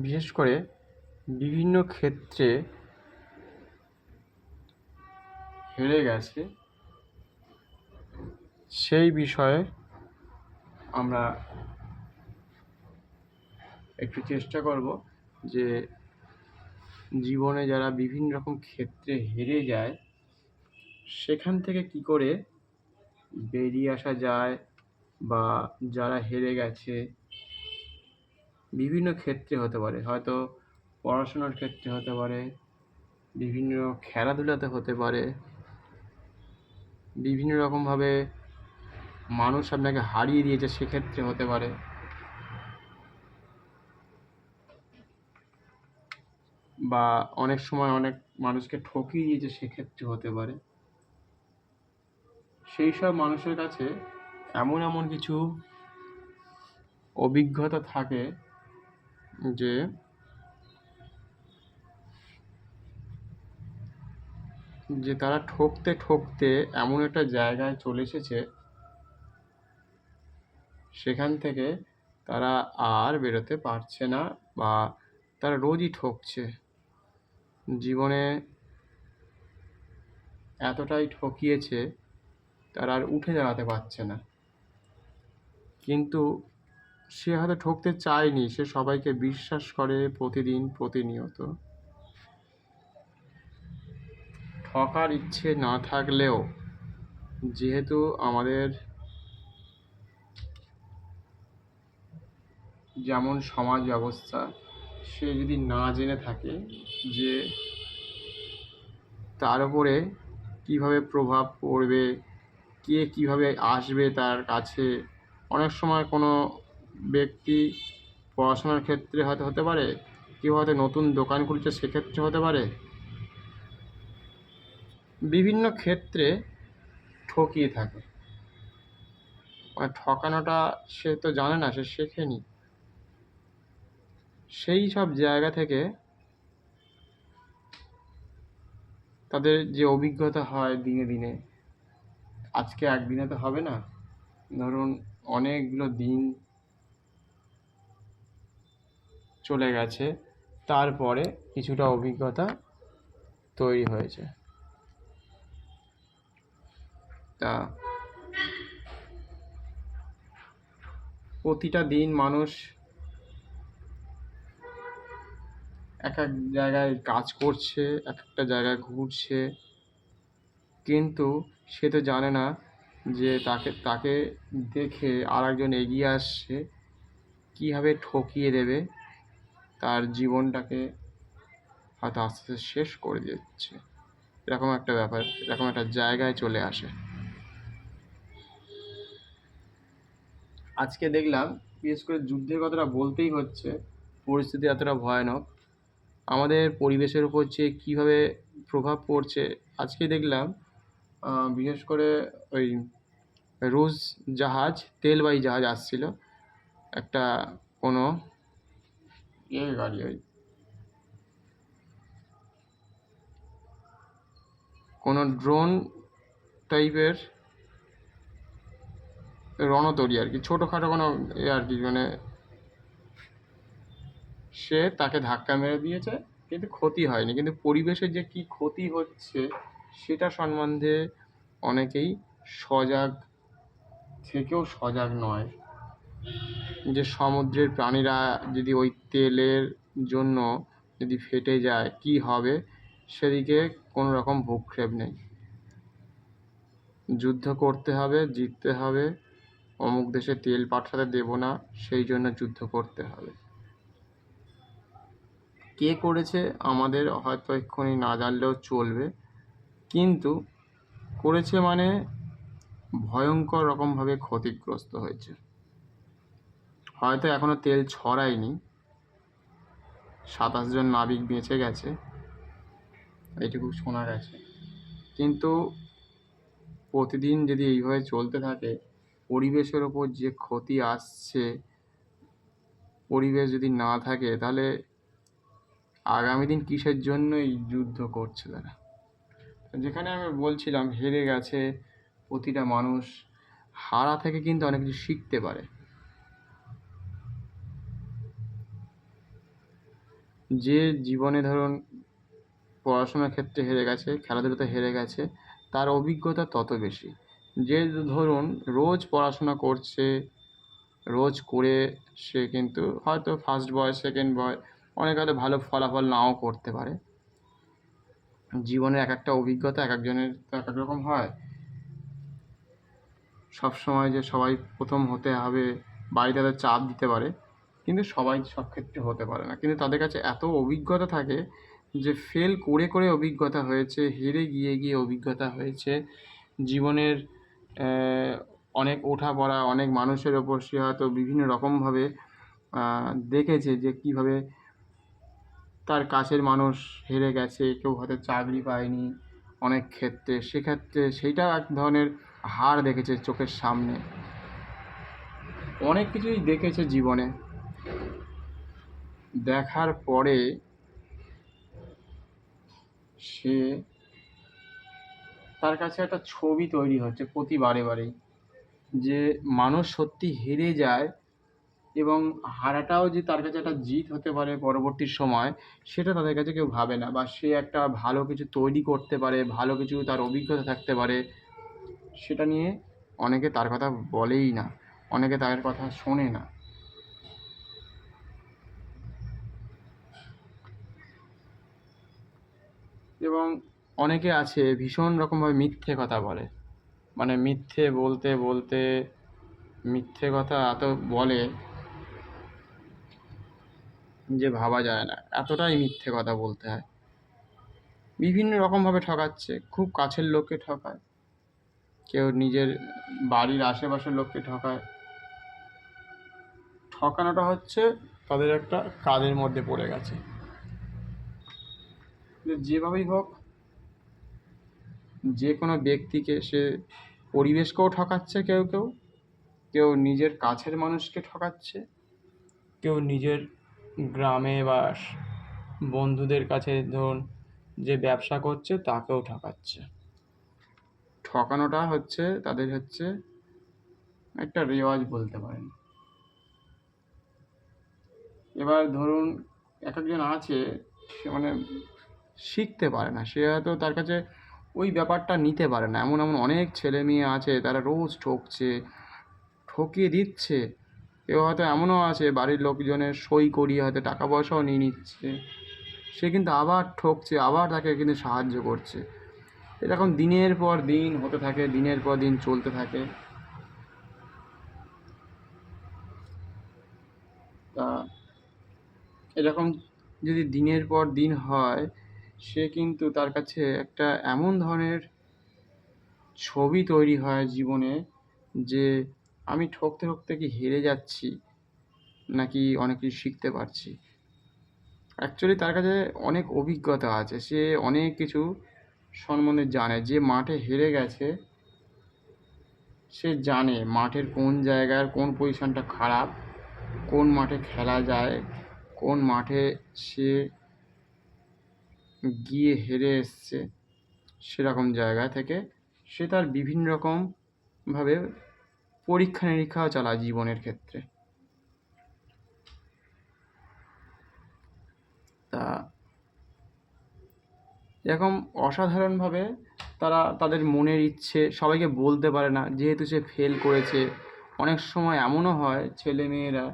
বিশেষ করে বিভিন্ন ক্ষেত্রে হেরে গেছে, সেই বিষয়ে আমরা একটু চেষ্টা করব যে জীবনে যারা বিভিন্ন রকম ক্ষেত্রে হেরে যায় সেখান থেকে কি করে বেরিয়ে আসা যায়, বা যারা হেরে গেছে বিভিন্ন ক্ষেত্রে হতে পারে, হয়তো পড়াশোনার ক্ষেত্রে হতে পারে, বিভিন্ন খেলাধুলাতে হতে পারে, বিভিন্ন রকমভাবে মানুষ আপনাকে হারিয়ে দিয়েছে সেক্ষেত্রে হতে পারে, বা অনেক সময় অনেক মানুষকে ঠকিয়ে দিয়েছে সেক্ষেত্রে হতে পারে। সেই সব মানুষের কাছে এমন এমন কিছু অভিজ্ঞতা থাকে যে তারা ঠকতে ঠকতে এমন একটা জায়গায় চলে এসেছে সেখান থেকে তারা আর বেরোতে পারছে না, বা তারা রোজই ঠকছে। জীবনে এতটাই ঠকিয়েছে তারা আর উঠে দাঁড়াতে পারছে না। কিন্তু সে হয়তো ঠকতে চায়নি, সে সবাইকে বিশ্বাস করে প্রতিদিন প্রতিনিয়ত। ঠকার ইচ্ছে না থাকলেও যেহেতু আমাদের যেমন সমাজ ব্যবস্থা, সে যদি না জেনে থাকে যে তার উপরে কীভাবে প্রভাব পড়বে, কে কীভাবে আসবে তার কাছে। অনেক সময় কোনো ব্যক্তি পড়াশোনার ক্ষেত্রে হয়তো হতে পারে, কেউ হয়তো নতুন দোকান খুলছে সেক্ষেত্রে হতে পারে, বিভিন্ন ক্ষেত্রে ঠকিয়ে থাকে। মানে ঠকানোটা সে তো জানে না, সে শেখেনি। সেই সব জায়গা থেকে তাদের যে অভিজ্ঞতা হয় দিনে দিনে, আজকে একদিনে তো হবে না, ধরুন অনেকগুলো দিন চলে গেছে, তারপরে কিছুটা অভিজ্ঞতা তৈরি হয়েছে। তা প্রতিটা দিন মানুষ এক এক জায়গায় কাজ করছে, এক একটা জায়গায় ঘুরছে, কিন্তু সে তো জানে না যে তাকে দেখে আর একজন এগিয়ে আসছে, কীভাবে ঠকিয়ে দেবে, তার জীবনটাকে হয়তো আস্তে আস্তে শেষ করে দিচ্ছে। এরকম একটা ব্যাপার, এরকম একটা জায়গায় চলে আসে। আজকে দেখলাম বিশেষ করে যুদ্ধের কথাটা বলতেই হচ্ছে, পরিস্থিতি এতটা ভয়ানক, আমাদের পরিবেশের উপর যে কীভাবে প্রভাব পড়ছে। আজকে দেখলাম বিশেষ করে ওই রুশ জাহাজ, তেলবাহী জাহাজ আসছিল, একটা কোনো গাড়ি, ওই কোনো ড্রোন টাইপের রণতরী আর কি, ছোটোখাটো কোনো আর কি, মানে সে তাকে ধাক্কা মেরে দিয়েছে, কিন্তু ক্ষতি হয়নি। কিন্তু পরিবেশের যে কী ক্ষতি হচ্ছে সেটা সম্বন্ধে অনেকেই সজাগ থেকেও সজাগ নয়। যে সমুদ্রের প্রাণীরা যদি ওই তেলের জন্য যদি ফেটে যায় কী হবে, সেদিকে কোনো রকম ভ্রূক্ষেপ নেই। যুদ্ধ করতে হবে, জিততে হবে, অমুক দেশে তেল পাঠাতে দেব না, সেই জন্য যুদ্ধ করতে হবে। কে করেছে আমাদের হয়তো এক্ষুনি না জানলেও চলবে, কিন্তু করেছে মানে ভয়ঙ্কর রকমভাবে ক্ষতিগ্রস্ত হয়েছে। হয়তো এখনও তেল ছড়ায়নি, 27 জন নাবিক বেঁচে গেছে, এইটুকু শোনা গেছে। কিন্তু প্রতিদিন যদি এইভাবে চলতে থাকে, পরিবেশের ওপর যে ক্ষতি আসছে, পরিবেশ যদি না থাকে তাহলে আগামী দিন কিসের জন্য এই যুদ্ধ করছে তারা। যেখানে আমি বলছিলাম হেরে গেছে প্রতিটা মানুষ, হারা থেকে কিন্তু অনেক কিছু শিখতে পারে। যে জীবনে ধরুন পড়াশোনার ক্ষেত্রে হেরে গেছে, খেলাধুলাতে হেরে গেছে, তার অভিজ্ঞতা তত বেশি। যে ধরুন রোজ পড়াশোনা করছে, রোজ করে সে কিন্তু হয়তো ফার্স্ট বয়, সেকেন্ড বয়, অনেক হয়তো ভালো ফলাফল নাও করতে পারে। জীবনের এক একটা অভিজ্ঞতা এক একজনের তো এক এক রকম হয়। সবসময় যে সবাই প্রথম হতে হবে, বাড়িতে তাদের চাপ দিতে পারে, কিন্তু সবাই সব ক্ষেত্রে হতে পারে না। কিন্তু তাদের কাছে এত অভিজ্ঞতা থাকে যে ফেল করে করে অভিজ্ঞতা হয়েছে, হেরে গিয়ে গিয়ে অভিজ্ঞতা হয়েছে। জীবনের অনেক ওঠাপড়া, অনেক মানুষের ওপর সে হয়তো বিভিন্ন রকমভাবে দেখেছে যে কীভাবে তার কাছের মানুষ হেরে গেছে, কেউ হয়তো চাকরি পায়নি অনেক ক্ষেত্রে, সেক্ষেত্রে সেইটাও এক ধরনের হার দেখেছে চোখের সামনে। অনেক কিছুই দেখেছে জীবনে। দেখার পরে সে তার কাছে একটা ছবি তৈরি হচ্ছে প্রতিবারে বারেই, যে মানুষ সত্যি হেরে যায় এবং হারাটাও যে তার কাছে একটা জিত হতে পারে পরবর্তী সময়, সেটা তাদের কাছে কেউ ভাবে না। বা সে একটা ভালো কিছু তৈরি করতে পারে, ভালো কিছু তার অভিজ্ঞতা থাকতে পারে, সেটা নিয়ে অনেকে তার কথা বলেই না, অনেকে তার কথা শোনে না। এবং অনেকে আছে ভীষণ রকমভাবে মিথ্যে কথা বলে, মানে মিথ্যে বলতে বলতে মিথ্যে কথা এত বলে যে ভাবা যায় না, এতটাই মিথ্যে কথা বলতে হয়। বিভিন্ন রকমভাবে ঠকাচ্ছে, খুব কাছের লোককে ঠকায়, কেউ নিজের বাড়ির আশেপাশের লোককে ঠকায়। ঠকানোটা হচ্ছে তাদের একটা কাজের মধ্যে পড়ে গেছে। যেভাবেই হোক, যে কোনো ব্যক্তিকে সে পরিবেশকেও ঠকাচ্ছে, কেউ কেউ কেউ নিজের কাছের মানুষকে ঠকাচ্ছে, কেউ নিজের গ্রামে বা বন্ধুদের কাছে ধরুন যে ব্যবসা করছে তাকেও ঠকাচ্ছে। ঠকানোটা হচ্ছে তাদের হচ্ছে একটা রেওয়াজ বলতে পারেন। এবার ধরুন এক একজন আছে, সে মানে শিখতে পারে না, সে হয়তো তার কাছে ওই ব্যাপারটা নিতে পারে না। এমন এমন অনেক ছেলে মেয়ে আছে, তারা রোজ ঠকছে, ঠকিয়ে দিচ্ছে। কেউ হয়তো এমনও আছে বাড়ির লোকজনের সই করিয়ে হয়তো টাকা পয়সাও নিয়ে নিচ্ছে, সে কিন্তু আবার ঠকছে, আবার তাকে কিন্তু সাহায্য করছে। এরকম দিনের পর দিন হতে থাকে, দিনের পর দিন চলতে থাকে। তা এরকম যদি দিনের পর দিন হয়, সে কিন্তু তার কাছে একটা এমন ধরনের ছবি তৈরি হয় জীবনে, যে আমি ঠকতে ঠকতে কি হেরে যাচ্ছি নাকি অনেক কিছু শিখতে পারছি। অ্যাকচুয়ালি তার কাছে অনেক অভিজ্ঞতা আছে, সে অনেক কিছু সম্বন্ধে জানে। যে মাঠে হেরে গেছে সে জানে মাঠের কোন জায়গার কোন পজিশনটা খারাপ, কোন মাঠে খেলা যায়, কোন মাঠে সে গিয়ে হেরে এসছে। সেরকম জায়গা থেকে সে তার বিভিন্ন রকমভাবে পরীক্ষা নিরীক্ষাও চালায় জীবনের ক্ষেত্রে। তা এরকম অসাধারণভাবে তারা তাদের মনের ইচ্ছে সবাইকে বলতে পারে না, যেহেতু সে ফেল করেছে। অনেক সময় এমনও হয় ছেলেমেয়েরা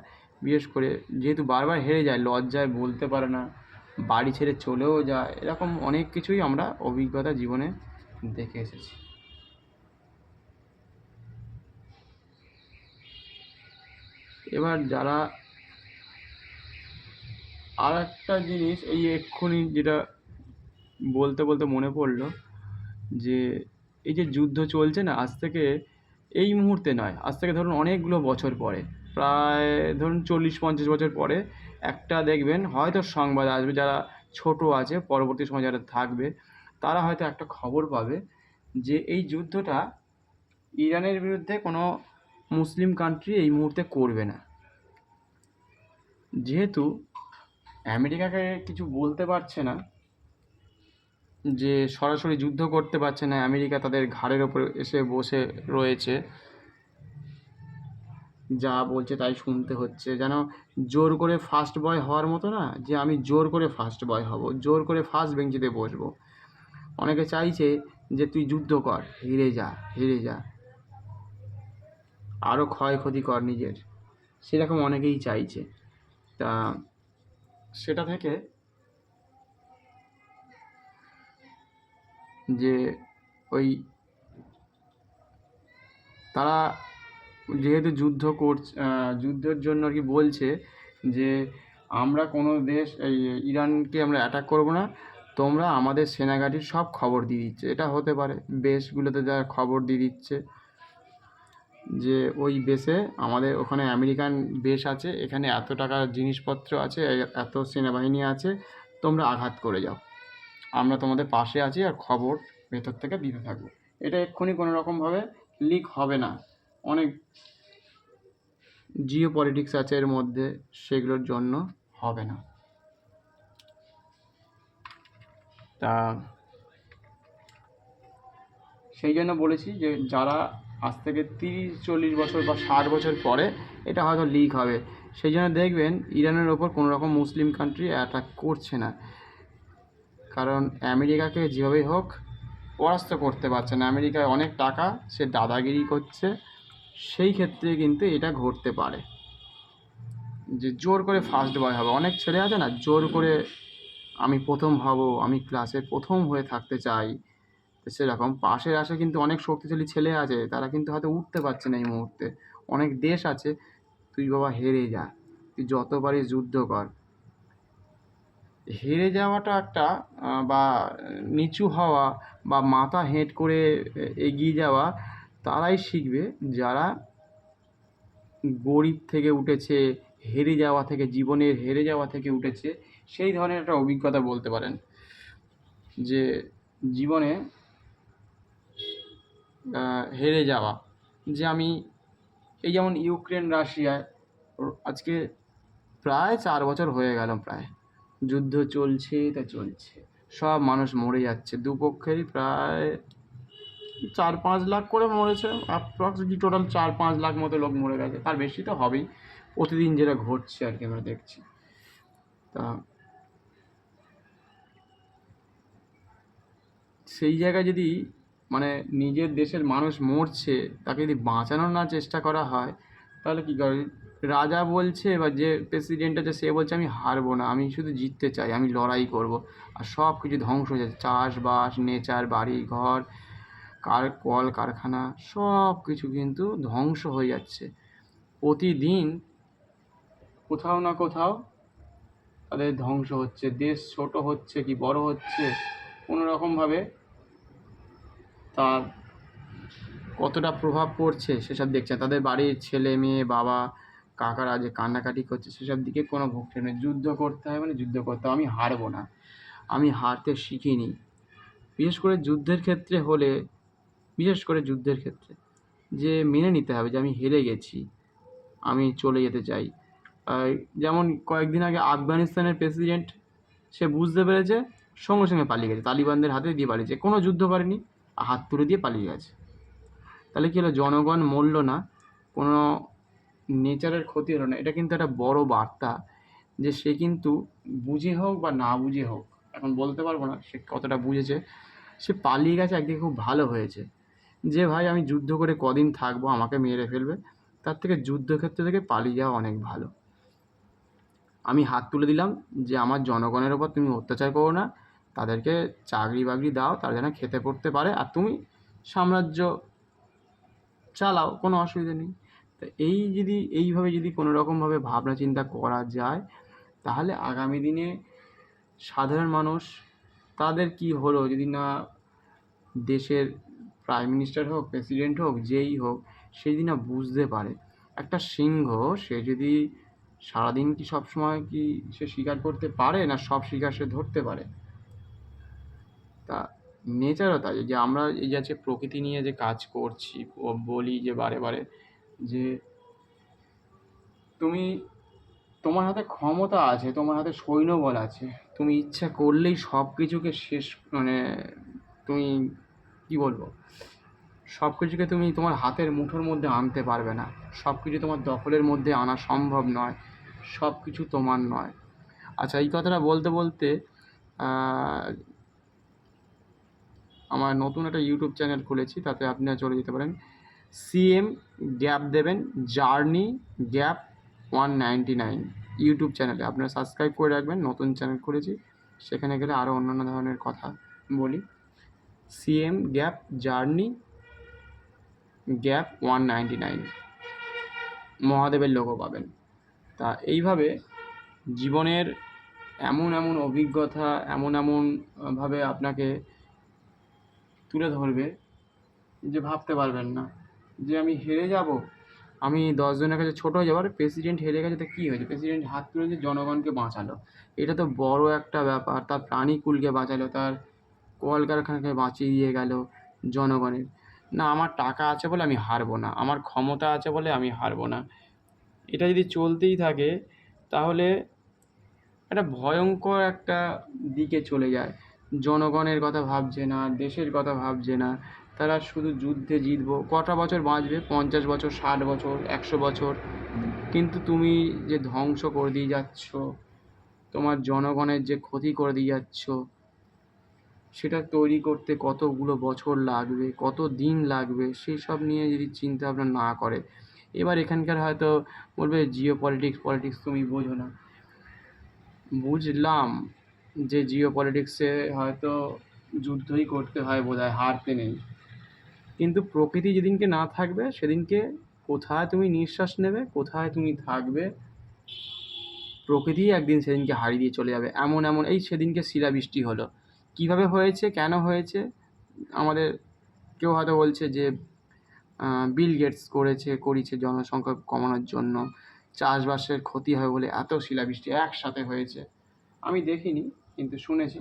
বিশেষ করে যেহেতু বারবার হেরে যায়, লজ্জায় বলতে পারে না, বাড়ি ছেড়ে চলেও যায়। এরকম অনেক কিছুই আমরা অভিজ্ঞতা জীবনে দেখে এসেছি। এবার যারা আর একটা জিনিস, এই এক্ষুনি যেটা বলতে বলতে মনে পড়লো, যে এই যে যুদ্ধ চলছে না, আজ থেকে এই মুহূর্তে নয়, আজ থেকে ধরুন অনেকগুলো বছর পরে, প্রায় ধরুন 40-50 বছর পরে একটা দেখবেন হয়তো সংবাদ আসবে, যারা ছোট আছে পরবর্তী সময় যারা থাকবে তারা হয়তো একটা খবর পাবে যে এই যুদ্ধটা ইরানের বিরুদ্ধে কোনো মুসলিম কান্ট্রি এই মুহূর্তে করবে না। যেহেতু আমেরিকাকে কিছু বলতে পারছে না, যে সরাসরি যুদ্ধ করতে পারছে না, আমেরিকা তাদের ঘাড়ের ওপর এসে বসে রয়েছে, যা বলছে তাই শুনতে হচ্ছে, যেন জোর করে ফার্স্ট বয় হওয়ার মতো না, যে আমি জোর করে ফার্স্ট বয় হব, জোর করে ফার্স্ট বেঞ্চিতে বসবো। অনেকে চাইছে যে তুই যুদ্ধ কর, হেরে যা, হেরে যা, আরও ক্ষয়ক্ষতি কর নিজের, সেরকম অনেকেই চাইছে। তা সেটা থেকে যে ওই তারা যেহেতু যুদ্ধ করছে, যুদ্ধের জন্য আর কি বলছে যে আমরা কোনো দেশ, এই ইরানকে আমরা অ্যাটাক করব না, তোমরা আমাদের সেনাঘাঁটির সব খবর দিয়ে দিচ্ছে। এটা হতে পারে বেসগুলোতে যারা খবর দিয়ে দিচ্ছে যে ওই বেসে আমাদের ওখানে আমেরিকান বেস আছে, এখানে এত টাকার জিনিসপত্র আছে, এত সেনাবাহিনী আছে, তোমরা আঘাত করে যাও, আমরা তোমাদের পাশে আছি, আর খবর ভেতর থেকে দিতে থাকবো। এটা এক্ষুনি কোনো রকমভাবে লিক হবে না। অনেক জিও পলিটিক্স আছে এর মধ্যে, সেগুলোর জন্য হবে না। তা সেই জন্য বলেছি যে যারা আজ থেকে 30-40 বছর বা 60 বছর পরে এটা হয়তো লিক হবে, সেই জন্য দেখবেন ইরানের ওপর কোনো রকম মুসলিম কান্ট্রি অ্যাটাক করছে না, কারণ আমেরিকাকে যেভাবেই হোক পরাস্ত করতে পারছে না। আমেরিকায় অনেক টাকা, সে দাদাগিরি করছে, সেই ক্ষেত্রে কিন্তু এটা ঘটতে পারে যে জোর করে ফার্স্ট বয় হবে। অনেক ছেলে আছে না, জোর করে আমি প্রথম হব, আমি ক্লাসে প্রথম হয়ে থাকতে চাই, তো সেরকম পাশের আসে কিন্তু অনেক শক্তিশালী ছেলে আছে, তারা কিন্তু হয়তো উঠতে পারছে না এই মুহূর্তে। অনেক দেশ আছে, তুই বাবা হেরে যা, তুই যত পারিস যুদ্ধ কর। হেরে যাওয়াটা একটা বা নিচু হওয়া বা মাথা হেঁট করে এগিয়ে যাওয়া, তারাই শিখবে যারা গরিব থেকে উঠেছে, হেরে যাওয়া থেকে, জীবনের হেরে যাওয়া থেকে উঠেছে। সেই ধরনের একটা অভিজ্ঞতা বলতে পারেন যে জীবনে হেরে যাওয়া, যে আমি এই যেমন ইউক্রেন রাশিয়ায় আজকে প্রায় 4 বছর হয়ে গেল, প্রায় যুদ্ধ চলছে, তা চলছে, সব মানুষ মরে যাচ্ছে, দুপক্ষেরই প্রায় 4-5 লাখ করে মরেছে, অ্যাপ্রক্সিমেটলি টোটাল 4-5 লাখ মতো লোক মরে গেছে, তার বেশি তো হবেই, প্রতিদিন যেটা ঘটছে আর কি আমরা দেখছি। তা সেই জায়গায় যদি মানে নিজের দেশের মানুষ মরছে, তাকে যদি বাঁচানোর না চেষ্টা করা হয়, তাহলে কী করে? রাজা বলছে বা যে প্রেসিডেন্ট আছে সে বলছে আমি হারবো না, আমি শুধু জিততে চাই, আমি লড়াই করব, আর সব কিছু ধ্বংস হয়ে যাচ্ছে, চাষবাস, নেচার, বাড়ি ঘর, কল কারখানা, সব কিছু কিন্তু ধ্বংস হয়ে যাচ্ছে। প্রতিদিন কোথাও না কোথাও তাদের ধ্বংস হচ্ছে, দেশ ছোট হচ্ছে কি বড় হচ্ছে, কোনো রকমভাবে তার কতটা প্রভাব পড়ছে সেসব দেখছে। তাদের বাড়ির ছেলে মেয়ে, বাবা, কাকারা যে কান্নাকাটি করছে, সেসব দিকে কোনো ভ্রুক্ষেপ নেই। যুদ্ধ করতে হয় মানে যুদ্ধ করতে হবে, আমি হারবো না, আমি হারতে শিখিনি। বিশেষ করে যুদ্ধের ক্ষেত্রে হলে, বিশেষ করে যুদ্ধের ক্ষেত্রে যে মেনে নিতে হবে যে আমি হেরে গেছি, আমি চলে যেতে চাই। যেমন কয়েকদিন আগে আফগানিস্তানের প্রেসিডেন্ট, সে বুঝতে পেরেছে, সঙ্গে সঙ্গে পালিয়ে গেছে, তালিবানদের হাতে দিয়ে পালিয়েছে, কোনো যুদ্ধ করেনি, হাত তুলে দিয়ে পালিয়ে গেছে। তাহলে কী হলো? জনগণ মরল না, কোনো নেচারের ক্ষতি হলো না। এটা কিন্তু একটা বড় বার্তা যে সে কিন্তু বুঝে হোক বা না বুঝে হোক, এখন বলতে পারবো না সে কতটা বুঝেছে, সে পালিয়ে গেছে, একদিকে খুব ভালো হয়েছে। যে ভাই আমি যুদ্ধ করে কদিন থাকবো, আমাকে মেরে ফেলবে, তার থেকে যুদ্ধক্ষেত্র থেকে পালিয়ে যাওয়া অনেক ভালো। আমি হাত তুলে দিলাম যে আমার জনগণের ওপর তুমি অত্যাচার করো না, তাদেরকে চাকরি বাকরি দাও, তারা যেন খেতে পড়তে পারে, আর তুমি সাম্রাজ্য চালাও, কোনো অসুবিধা নেই। তো এইভাবে যদি কোনো রকমভাবে ভাবনা চিন্তা করা যায়, তাহলে আগামী দিনে সাধারণ মানুষ, তাদের কি হলো যদি না দেশের প্রাইম মিনিস্টার হোক, প্রেসিডেন্ট হোক, যেই হোক, সে যদি না বুঝতে পারে, একটা সিংহ সে যদি সারাদিন কি সবসময় কি সে শিকার করতে পারে না, সব শিকার সে ধরতে পারে? তা নেচারও তাই, যে আমরা এই যে আজকে প্রকৃতি নিয়ে যে কাজ করছি, বলি যে বারে বারে যে তুমি, তোমার হাতে ক্ষমতা আছে, তোমার হাতে সৈন্যবল আছে, তুমি ইচ্ছা করলেই সব কিছুকে শেষ, মানে তুমি কি বলবো, সব কিছুকে তুমি তোমার হাতের মুঠোর মধ্যে আনতে পারবে না, সব কিছু তোমার দখলের মধ্যে আনা সম্ভব নয়, সব কিছু তোমার নয়। আচ্ছা, এই কথাটা বলতে বলতে আমার নতুন একটা ইউটিউব চ্যানেল খুলেছি, তাতে আপনারা চলে যেতে পারেন। সিএম গ্যাপ দেবেন, জার্নি গ্যাপ 199 ইউটিউব চ্যানেলে আপনারা সাবস্ক্রাইব করে রাখবেন। নতুন চ্যানেল খুলেছি, সেখানে গেলে আরও অন্যান্য ধরনের কথা বলি। সিএম গ্যাপ জার্নি গ্যাপ 199 মহাদেবের লোগো পাবেন। তা এইভাবে জীবনের এমন এমন অভিজ্ঞতা ভাবে আপনাকে তুলে ধরবে যে ভাবতে পারবেন না যে আমি হেরে যাব, আমি 10 জনের কাছে ছোট হয়ে যাবো। আর প্রেসিডেন্ট হেরে গেছে তো কী হয়েছে, প্রেসিডেন্ট হাত তুলেছে, জনগণকে বাঁচালো, এটা তো বড় একটা ব্যাপার। তার প্রাণীকুলকে বাঁচালো, তার কলকারখানাকে বাঁচিয়ে দিয়ে গেল জনগণের। না, আমার টাকা আছে বলে আমি হারবো না, আমার ক্ষমতা আছে বলে আমি হারবো না। এটা যদি চলতেই থাকে তাহলে একটা ভয়ঙ্কর একটা দিকে চলে যায়। জনগণের কথা ভাবছে না, দেশের কথা ভাবছে না, তারা শুধু যুদ্ধে জিতবো। কটা বছর বাঁচবে? 50 বছর, 60 বছর, 100 বছর। কিন্তু তুমি যে ধ্বংস করে দিয়ে যাচ্ছ, তোমার জনগণের যে ক্ষতি করে দিয়ে যাচ্ছ, সেটা তৈরি করতে কতগুলো বছর লাগবে, কত দিন লাগবে, সেই সব নিয়ে যদি চিন্তা ভাবনা না করে। এবার এখানকার হয়তো বলবে জিও পলিটিক্স তুমি বোঝো না। বুঝলাম যে জিও পলিটিক্সে হয়তো যুদ্ধই করতে হয় বোধহয়, হারতে নেই। কিন্তু প্রকৃতি যেদিনকে না থাকবে সেদিনকে কোথায় তুমি নিঃশ্বাস নেবে, কোথায় তুমি থাকবে, প্রকৃতি একদিন সেদিনকে হারিয়ে দিয়ে চলে যাবে। এমন এই সেদিনকে শিলাবৃষ্টি হলো, কিভাবে হয়েছে, কেন হয়েছে? আমাদের কেউ হয়তো বলছে যে বিল গেটস করেছে জনসংখ্যা কমানোর জন্য, চাষবাসের ক্ষতি হয় বলে এত শিলাবৃষ্টি একসাথে হয়েছে। আমি দেখিনি, কিন্তু শুনেছি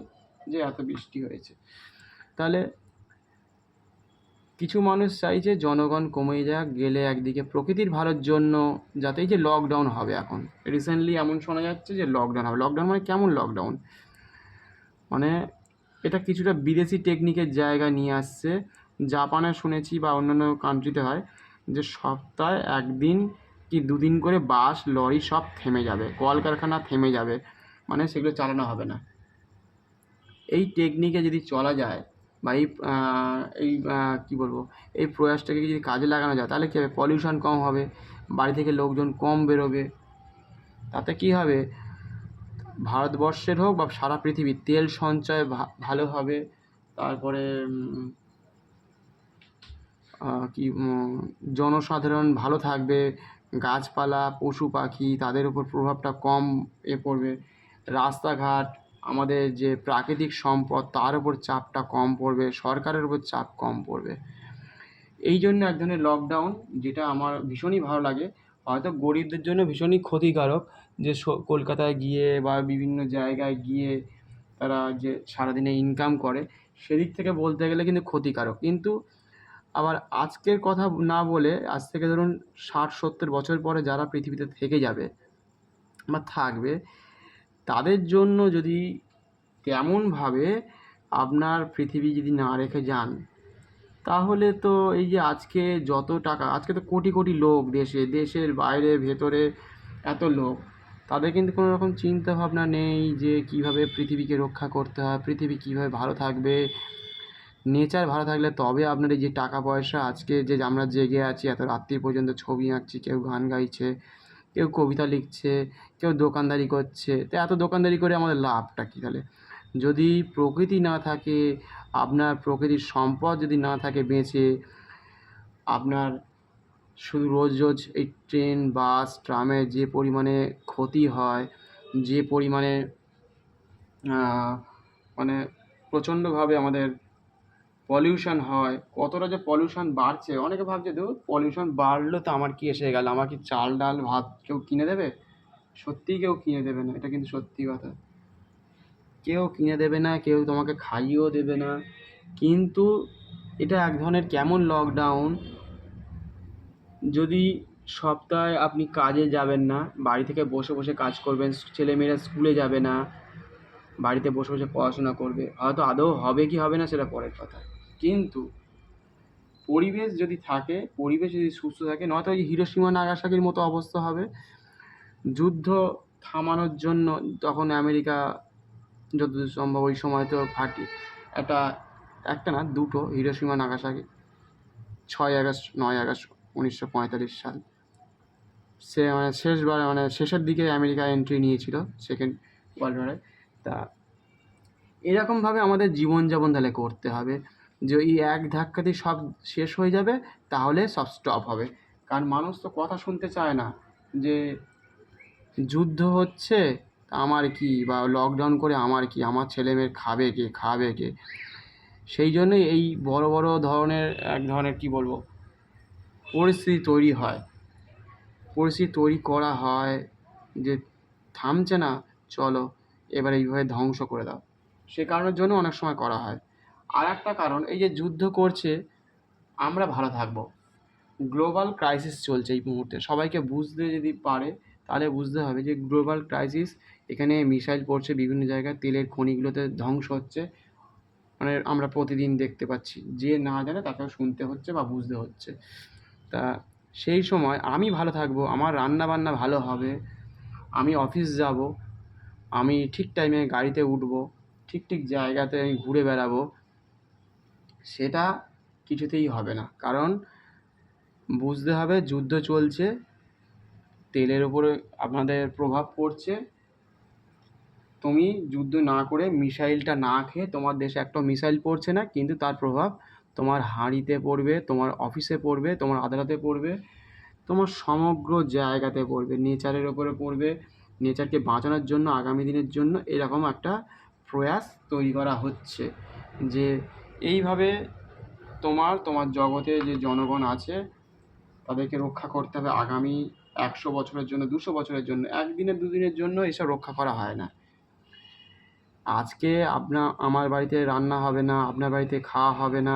যে এত বৃষ্টি হয়েছে। তাহলে কিছু মানুষ চাইছে জনগণ কমে যাক, গেলে একদিকে প্রকৃতির ভালোর জন্য, যাতে এই যে লকডাউন হবে এখন রিসেন্টলি এমন শোনা যাচ্ছে যে লকডাউন হবে। লকডাউন মানে কেমন লকডাউন? মানে এটা কিছুটা বিদেশি টেকনিকের জায়গা নিয়ে আসছে। জাপানে শুনেছি বা অন্যান্য কান্ট্রিতে হয় যে সপ্তাহে 1 দিন কি 2 দিন করে বাস লরি সব থেমে যাবে, কলকারখানা থেমে যাবে, মানে সেগুলো চালানো হবে না। এই টেকনিকে যদি চলা যায় বা কী বলবো, এই প্রয়াসটাকে যদি কাজে লাগানো যায়, তাহলে কী হবে? পলিউশন কম হবে, বাড়ি থেকে লোকজন কম বেরোবে। তাতে কী হবে? ভারতবর্ষের হোক বা সারা পৃথিবীর তেল সঞ্চয় ভালো হবে। তারপরে জনসাধারণ ভালো থাকবে, গাছপালা, পশু পাখি, তাদের উপর প্রভাবটা কম পড়বে। রাস্তাঘাট, আমাদের যে প্রাকৃতিক সম্পদ, তার উপর চাপটা কম পড়বে, সরকারের উপর চাপ কম পড়বে। এই জন্য এক ধরনের লকডাউন, যেটা আমার ভীষণই ভালো লাগে। হয়তো গরিবদের জন্য ভীষণই ক্ষতিকারক, যে কলকাতায় গিয়ে বা বিভিন্ন জায়গায় গিয়ে তারা যে সারাদিনে ইনকাম করে, সেদিক থেকে বলতে গেলে কিন্তু ক্ষতিকারক। কিন্তু আবার আজকের কথা না বলে, আজ থেকে ধরুন 60-70 বছর পরে যারা পৃথিবীতে থেকে যাবে বা থাকবে, তাদের জন্য যদি তেমনভাবে আপনার পৃথিবী যদি না রেখে যান, তাহলে তো এই যে আজকে যত টাকা, আজকে তো কোটি কোটি লোক দেশের বাইরে ভেতরে এত লোক, তাদের কিন্তু কোনো রকম চিন্তা ভাবনা নেই যে কীভাবে পৃথিবীকে রক্ষা করতে হয়, পৃথিবী কীভাবে ভালো থাকবে। নেচার ভালো থাকলে তবে আপনার এই যে টাকা পয়সা, আজকে যে আমরা জেগে আছি এত রাত্রি পর্যন্ত ছবি আঁকছি, কেউ গান গাইছে, কেউ কবিতা লিখছে, কেউ দোকানদারি করছে। তো এত দোকানদারি করে আমাদের লাভটা কী? তাহলে যদি প্রকৃতি না থাকে, আপনার প্রকৃতির সম্পদ যদি না থাকে বেঁচে, আপনার শুধু রোজ এই ট্রেন, বাস, ট্রামে যে পরিমাণে ক্ষতি হয়, যে পরিমাণে মানে প্রচণ্ডভাবে আমাদের পলিউশন হয়, কতটা যে পলিউশন বাড়ছে, অনেকে ভাবছে ধুর পলিউশন বাড়লো তো আমার কী এসে গেল, আমার কি চাল ডাল ভাত কেউ কিনে দেবে? সত্যিই কেউ কিনে দেবে না, এটা কিন্তু সত্যি কথা। কেউ কিনে দেবে না, কেউ তোমাকে খাইয়েও দেবে না। কিন্তু এটা এক ধরনের কেমন লকডাউন, যদি সপ্তাহে আপনি কাজে যাবেন না, বাড়ি থেকে বসে বসে কাজ করবেন, ছেলেমেয়েরা স্কুলে যাবে না, বাড়িতে বসে বসে পড়াশোনা করবে। হয়তো আদৌ হবে কি হবে না সেটা পরের কথা, কিন্তু পরিবেশ যদি থাকে, পরিবেশ যদি সুস্থ থাকে, নয়তো ওই হিরোশিমা নাগাসাকির মতো অবস্থা হবে। যুদ্ধ থামানোর জন্য তখন আমেরিকা যতদূর সম্ভব ওই সময় তো একটা একটা না, দুটো হিরোশিমা নাগাসাকি, 6 আগস্ট 9 আগস্ট 1945 সাল, সে মানে শেষবার মানে শেষের দিকে আমেরিকা এন্ট্রি নিয়েছিল সেকেন্ড ওয়ার্ল্ড ওয়ারে। তা এরকমভাবে আমাদের জীবনযাপন তাহলে করতে হবে যে এই এক ধাক্কাতেই সব শেষ হয়ে যাবে, তাহলে সব স্টপ হবে। কারণ মানুষ তো কথা শুনতে চায় না যে যুদ্ধ হচ্ছে আমার কি, বা লকডাউন করে আমার কি, আমার ছেলেমেয়ের খাবে কে। সেই জন্যই এই বড় বড় ধরনের এক ধরনের কী বলবো পরিস্থিতি তৈরি হয়, পরিস্থিতি তৈরি করা হয় যে থামছে না, চলো এবার এইভাবে ধ্বংস করে দাও। সে কারণের জন্য অনেক সময় করা হয়। আর একটা কারণ, এই যে যুদ্ধ করছে আমরা ভালো থাকবো, গ্লোবাল ক্রাইসিস চলছে এই মুহূর্তে, সবাইকে বুঝতে যদি পারে তাহলে বুঝতে হবে যে গ্লোবাল ক্রাইসিস, এখানে মিসাইল পড়ছে বিভিন্ন জায়গায়, তেলের খনিগুলোতে ধ্বংস হচ্ছে, মানে আমরা প্রতিদিন দেখতে পাচ্ছি, যে না জানে তাকেও শুনতে হচ্ছে বা বুঝতে হচ্ছে। তা সেই সময় আমি ভালো থাকবো, আমার রান্না বান্না ভালো হবে, আমি অফিস যাব, আমি ঠিক টাইমে গাড়িতে উঠবো, ঠিক ঠিক জায়গাতে আমি ঘুরে বেড়াবো, সেটা কিছুতেই হবে না। কারণ বুঝতে হবে যুদ্ধ চলছে, তেলের ওপরে আপনাদের প্রভাব পড়ছে, তুমি যুদ্ধ না করে মিসাইলটা না খেয়ে, তোমার দেশে একটাও মিসাইল পড়ছে না কিন্তু তার প্রভাব তোমার হাঁড়িতে পড়বে, তোমার অফিসে পড়বে, তোমার আদালতে পড়বে, তোমার সমগ্র জায়গাতে পড়বে, নেচারের ওপরে পড়বে। নেচারকে বাঁচানোর জন্য আগামী দিনের জন্য এরকম একটা প্রয়াস তৈরি করা হচ্ছে যে এইভাবে তোমার জগতে যে জনগণ আছে তাদেরকে রক্ষা করতে হবে আগামী 100 বছরের জন্য, 200 বছরের জন্য। একদিনের দুদিনের জন্য এসব রক্ষা করা হয় না। আজকে আমার বাড়িতে রান্না হবে না, আপনার বাড়িতে খাওয়া হবে না,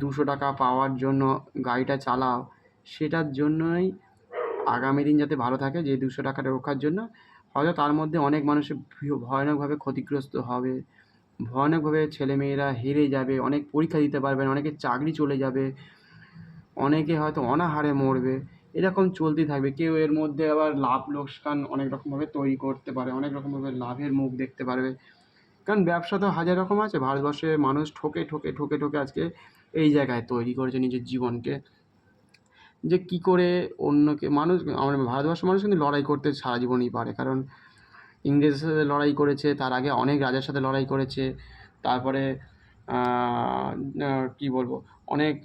200 টাকা পাওয়ার জন্য গাড়িটা চালাও, সেটার জন্যই আগামী দিন যাতে ভালো থাকে, যে 200 টাকাটা রক্ষার জন্য হয়তো তার মধ্যে অনেক মানুষের ভয়ানকভাবে ক্ষতিগ্রস্ত হবে, ভয়ানকভাবে ছেলেমেয়েরা হেরে যাবে, অনেক পরীক্ষা দিতে পারবে না, অনেকের চাকরি চলে যাবে, অনেকে হয়তো অনাহারে মরবে। এরকম চলতেই থাকবে। কেউ এর মধ্যে আবার লাভ লোকসান অনেক রকমভাবে তৈরি করতে পারে, অনেক রকমভাবে লাভের মুখ দেখতে পারবে। কারণ ব্যবসা তো হাজার রকম আছে, ভারতবর্ষে মানুষ ঠকে ঠকে ঠকে ঠকে আজকে এই জায়গায় তৈরি করেছে নিজের জীবনকে, যে কী করে অন্যকে মানুষ, আমাদের ভারতবর্ষের মানুষ কিন্তু লড়াই করতে সারা জীবনই পারে। কারণ ইংরেজের সাথে লড়াই করেছে, তার আগে অনেক রাজার সাথে লড়াই করেছে, তারপরে কী বলবো অনেক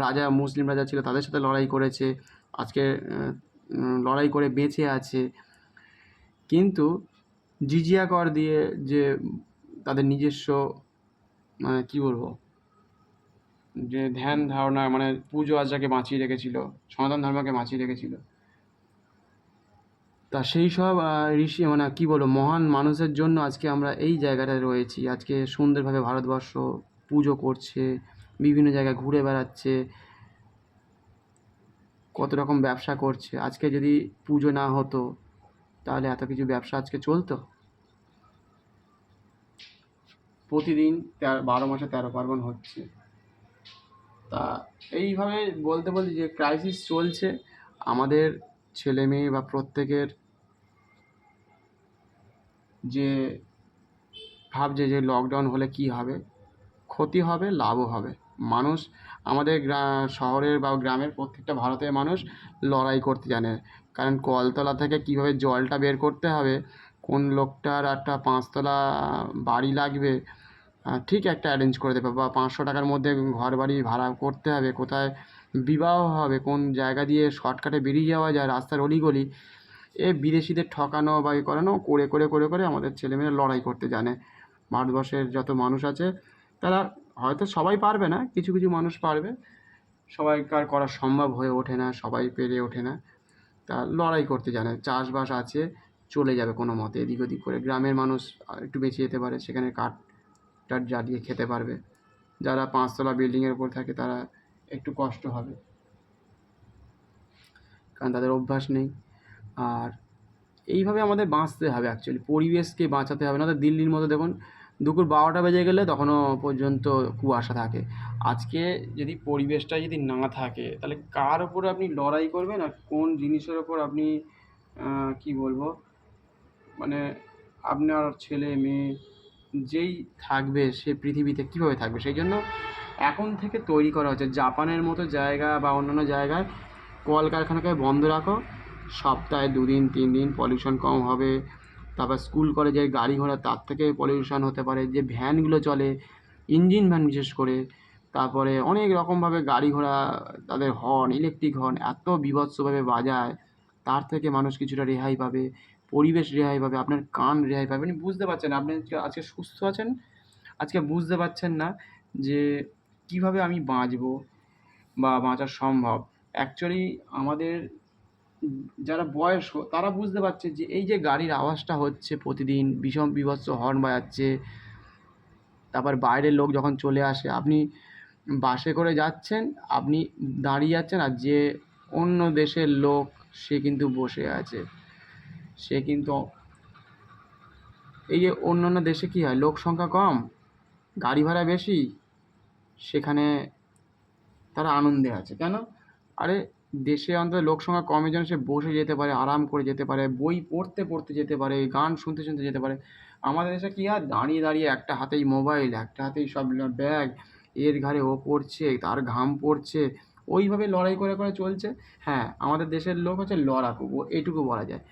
রাজা, মুসলিম রাজা ছিল, তাদের সাথে লড়াই করেছে, আজকে লড়াই করে বেঁচে আছে। কিন্তু জিজিয়া কর দিয়ে যে তাদের নিজস্ব মানে কী বলবো যে ধ্যান ধারণা, মানে পুজো আচাকে বাঁচিয়ে রেখেছিল, সনাতন ধর্মকে বাঁচিয়ে রেখেছিল। তা সেই সব ঋষি মানে কী বলবো মহান মানুষের জন্য আজকে আমরা এই জায়গাটায় রয়েছি। আজকে সুন্দরভাবে ভারতবর্ষ পুজো করছে, বিভিন্ন জায়গায় ঘুরে বেড়াচ্ছে, কত রকম ব্যবসা করছে। আজকে যদি পুজো না হতো তাহলে এত কিছু ব্যবসা আজকে চলতো? প্রতিদিন 12 মাসে 13 পার্বণ হচ্ছে। তা এইভাবে বলতে বলতে যে ক্রাইসিস চলছে, আমাদের ছেলে মেয়ে বা প্রত্যেকের যে ভাবছে যে লকডাউন হলে কী হবে, ক্ষতি হবে, লাভও হবে। মানুষ আমাদের শহরের বা গ্রামের প্রত্যেকটা ভারতের মানুষ লড়াই করতে জানে। কারণ কলতলা থেকে কীভাবে জলটা বের করতে হবে, কোন লোকটার একটা 5তলা বাড়ি লাগবে, ঠিক একটা অ্যারেঞ্জ করে দেবে, বা 500 টাকার মধ্যে ঘর বাড়ি ভাড়া করতে হবে, কোথায় বিবাহ হবে, কোন জায়গা দিয়ে শর্টকাটে বেরিয়ে যাওয়া যায় রাস্তার অলিগলি, বিদেশিদের ঠকানো বা করানো করে করে করে করে আমাদের ছেলেমেয়েরা লড়াই করতে জানে। ভারতবর্ষের যত মানুষ আছে তারা হয়তো সবাই পারবে না, কিছু কিছু মানুষ পারবে, সবাইকার করা সম্ভব হয়ে ওঠে না, সবাই পেরে ওঠে না। তা লড়াই করতে জানে, চাষবাস আছে, চলে যাবে কোনো মতে এদিক ওদিক করে। গ্রামের মানুষ একটু বেঁচে যেতে পারে, সেখানে কাঠ টাঠ জ্বালিয়ে খেতে পারবে। যারা 5তলা বিল্ডিংয়ের উপর থাকে তারা একটু কষ্ট হবে, কারণ তাদের অভ্যাস নেই। আর এইভাবে আমাদের বাঁচতে হবে, অ্যাকচুয়ালি পরিবেশকে বাঁচাতে হবে। না তো দিল্লির মতো দেখুন, দুপুর 12টা বেজে গেলে তখনও পর্যন্ত কুয়াশা থাকে। আজকে যদি পরিবেশটা যদি না থাকে তাহলে কার ওপরে আপনি লড়াই করবেন আর কোন জিনিসের ওপর আপনি কি বলবো, মানে আপনার ছেলে মেয়ে যেই থাকবে সে পৃথিবীতে কীভাবে থাকবে? সেই জন্য এখন থেকে তৈরি করা হচ্ছে। জাপানের মতো জায়গা বা অন্যান্য জায়গায় কলকারখানাকে বন্ধ রাখো, সপ্তাহে 2 দিন 3 দিন পলিউশন কম হবে। তারপর স্কুল কলেজের গাড়ি ঘোড়া তার থেকে পলিউশন হতে পারে, যে ভ্যানগুলো চলে ইঞ্জিন ভ্যান বিশেষ করে, তারপরে অনেক রকমভাবে গাড়ি ঘোড়া, তাদের হর্ন, ইলেকট্রিক হর্ন এত বীভৎসভাবে বাজায়, তার থেকে মানুষ কিছুটা রেহাই পাবে, পরিবেশ রেহাই পাবে, আপনার কান রেহাই পাবে। আপনি বুঝতে পারছেন, আপনি আজকে সুস্থ আছেন, আজকে বুঝতে পারছেন না যে কীভাবে আমি বাঁচবো বা বাঁচা সম্ভব। অ্যাকচুয়ালি আমাদের যারা বয়স্ক তারা বুঝতে পারছে যে এই যে গাড়ির আওয়াজটা হচ্ছে প্রতিদিন, বিষম বীভৎস হর্ন বাজাচ্ছে, তারপর বাইরের লোক যখন চলে আসে, আপনি বাসে করে যাচ্ছেন, আপনি দাঁড়িয়ে যাচ্ছেন, আর যে অন্য দেশের লোক সে কিন্তু বসে আছে, সে কিন্তু এই যে অন্যান্য দেশে কী হয়, লোক সংখ্যা কম, গাড়ি ভাড়া বেশি, সেখানে তারা আনন্দে আছে। কেন? আরে দেশে অন্তত লোক সংখ্যা কমের জন্য সে বসে যেতে পারে, আরাম করে যেতে পারে, বই পড়তে পড়তে যেতে পারে, গান শুনতে শুনতে যেতে পারে। আমাদের দেশে কী হয়, দাঁড়িয়ে দাঁড়িয়ে একটা হাতেই মোবাইল, একটা হাতেই সব ব্যাগ, এর ঘাড়ে ও পড়ছে, তার ঘাম পড়ছে, ওইভাবে লড়াই করে করে চলছে। হ্যাঁ, আমাদের দেশের লোক হচ্ছে লড়াকু, এইটুকু বলা যায়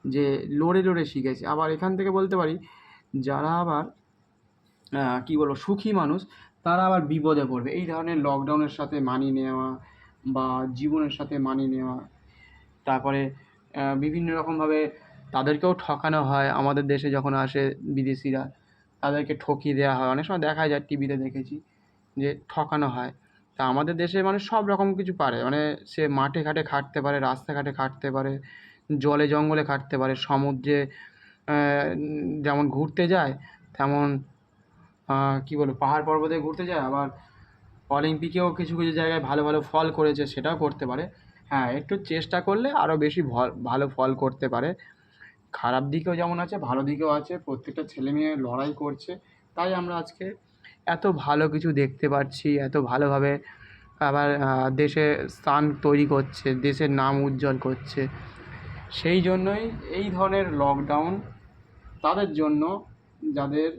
যে লড়ে লড়ে শিখেছে। আবার এখান থেকে বলতে পারি যারা আবার কী বলবো সুখী মানুষ, তারা আবার বিপদে পড়বে এই ধরনের লকডাউনের সাথে মানিয়ে নেওয়া বা জীবনের সাথে মানিয়ে নেওয়া। তারপরে বিভিন্ন রকমভাবে তাদেরকেও ঠকানো হয়। আমাদের দেশে যখন আসে বিদেশিরা, তাদেরকে ঠকিয়ে দেওয়া হয়, অনেক সময় দেখা যায়, টিভিতে দেখেছি যে ঠকানো হয়। তা আমাদের দেশের মানুষ সব রকম কিছু পারে, মানে সে মাঠে ঘাটে খাটতে পারে, রাস্তাঘাটে খাটতে পারে, জলে জঙ্গলে খাটতে পারে, সমুদ্রে যেমন ঘুরতে যায়, তেমন কী বলবো পাহাড় পর্বতে ঘুরতে যায়, আবার অলিম্পিকেও কিছু কিছু জায়গায় ভালো ভালো ফল করেছে, সেটাও করতে পারে। হ্যাঁ, একটু চেষ্টা করলে আরও বেশি ভালো ফল করতে পারে। খারাপ দিকেও যেমন আছে, ভালো দিকেও আছে, প্রত্যেকটা ছেলে মেয়ে লড়াই করছে, তাই আমরা আজকে এত ভালো কিছু দেখতে পাচ্ছি, এত ভালোভাবে আবার দেশে স্থান তৈরি করছে, দেশের নাম উজ্জ্বল করছে। সেই জন্যই এই ধরনের লকডাউন তাদের জন্য যাদের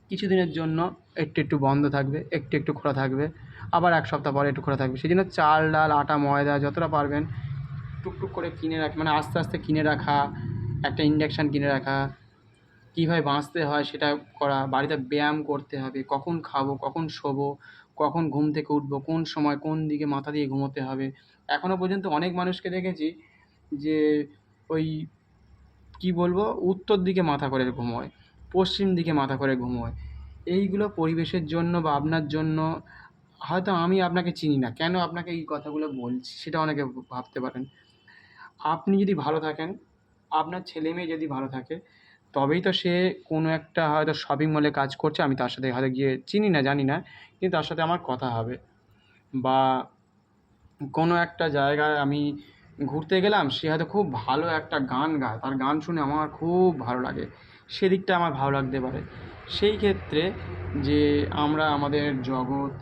কিছুদিনের জন্য একটু একটু বন্ধ থাকবে, একটু একটু খোলা থাকবে, আবার 1 সপ্তাহ পরে একটু খোলা থাকবে। সেই জন্য চাল ডাল আটা ময়দা যতটা পারবেন টুকটুক করে কিনে রাখা, মানে আস্তে আস্তে কিনে রাখা, একটা ইন্ডাকশান কিনে রাখা, কীভাবে বাঁচতে হয় সেটা করা, বাড়িতে ব্যায়াম করতে হবে, কখন খাবো, কখন শোবো, কখন ঘুম থেকে উঠবো, কোন সময় কোন দিকে মাথা দিয়ে ঘুমোতে হবে। এখনও পর্যন্ত অনেক মানুষকে দেখেছি যে ওই কী বলবো উত্তর দিকে মাথা করে ঘুমোয়, পশ্চিম দিকে মাথা করে ঘুমোয়। এইগুলো পরিবেশের জন্য বা আপনার জন্য। হয়তো আমি আপনাকে চিনি না, কেন আপনাকে এই কথাগুলো বলছি সেটা অনেকে ভাবতে পারেন। আপনি যদি ভালো থাকেন, আপনার ছেলে মেয়ে যদি ভালো থাকে, তবেই তো সে কোনো একটা হয়তো শপিং মলে কাজ করছে, আমি তার সাথে হয়তো গিয়ে চিনি না জানি না, কিন্তু তার সাথে আমার কথা হবে। বা কোনো একটা জায়গায় আমি ঘুরতে গেলাম, সে হয়তো খুব ভালো একটা গান গায়, তার গান শুনে আমার খুব ভালো লাগে, সেদিকটা আমার ভালো লাগতে পারে। সেই ক্ষেত্রে যে আমরা আমাদের জগৎ,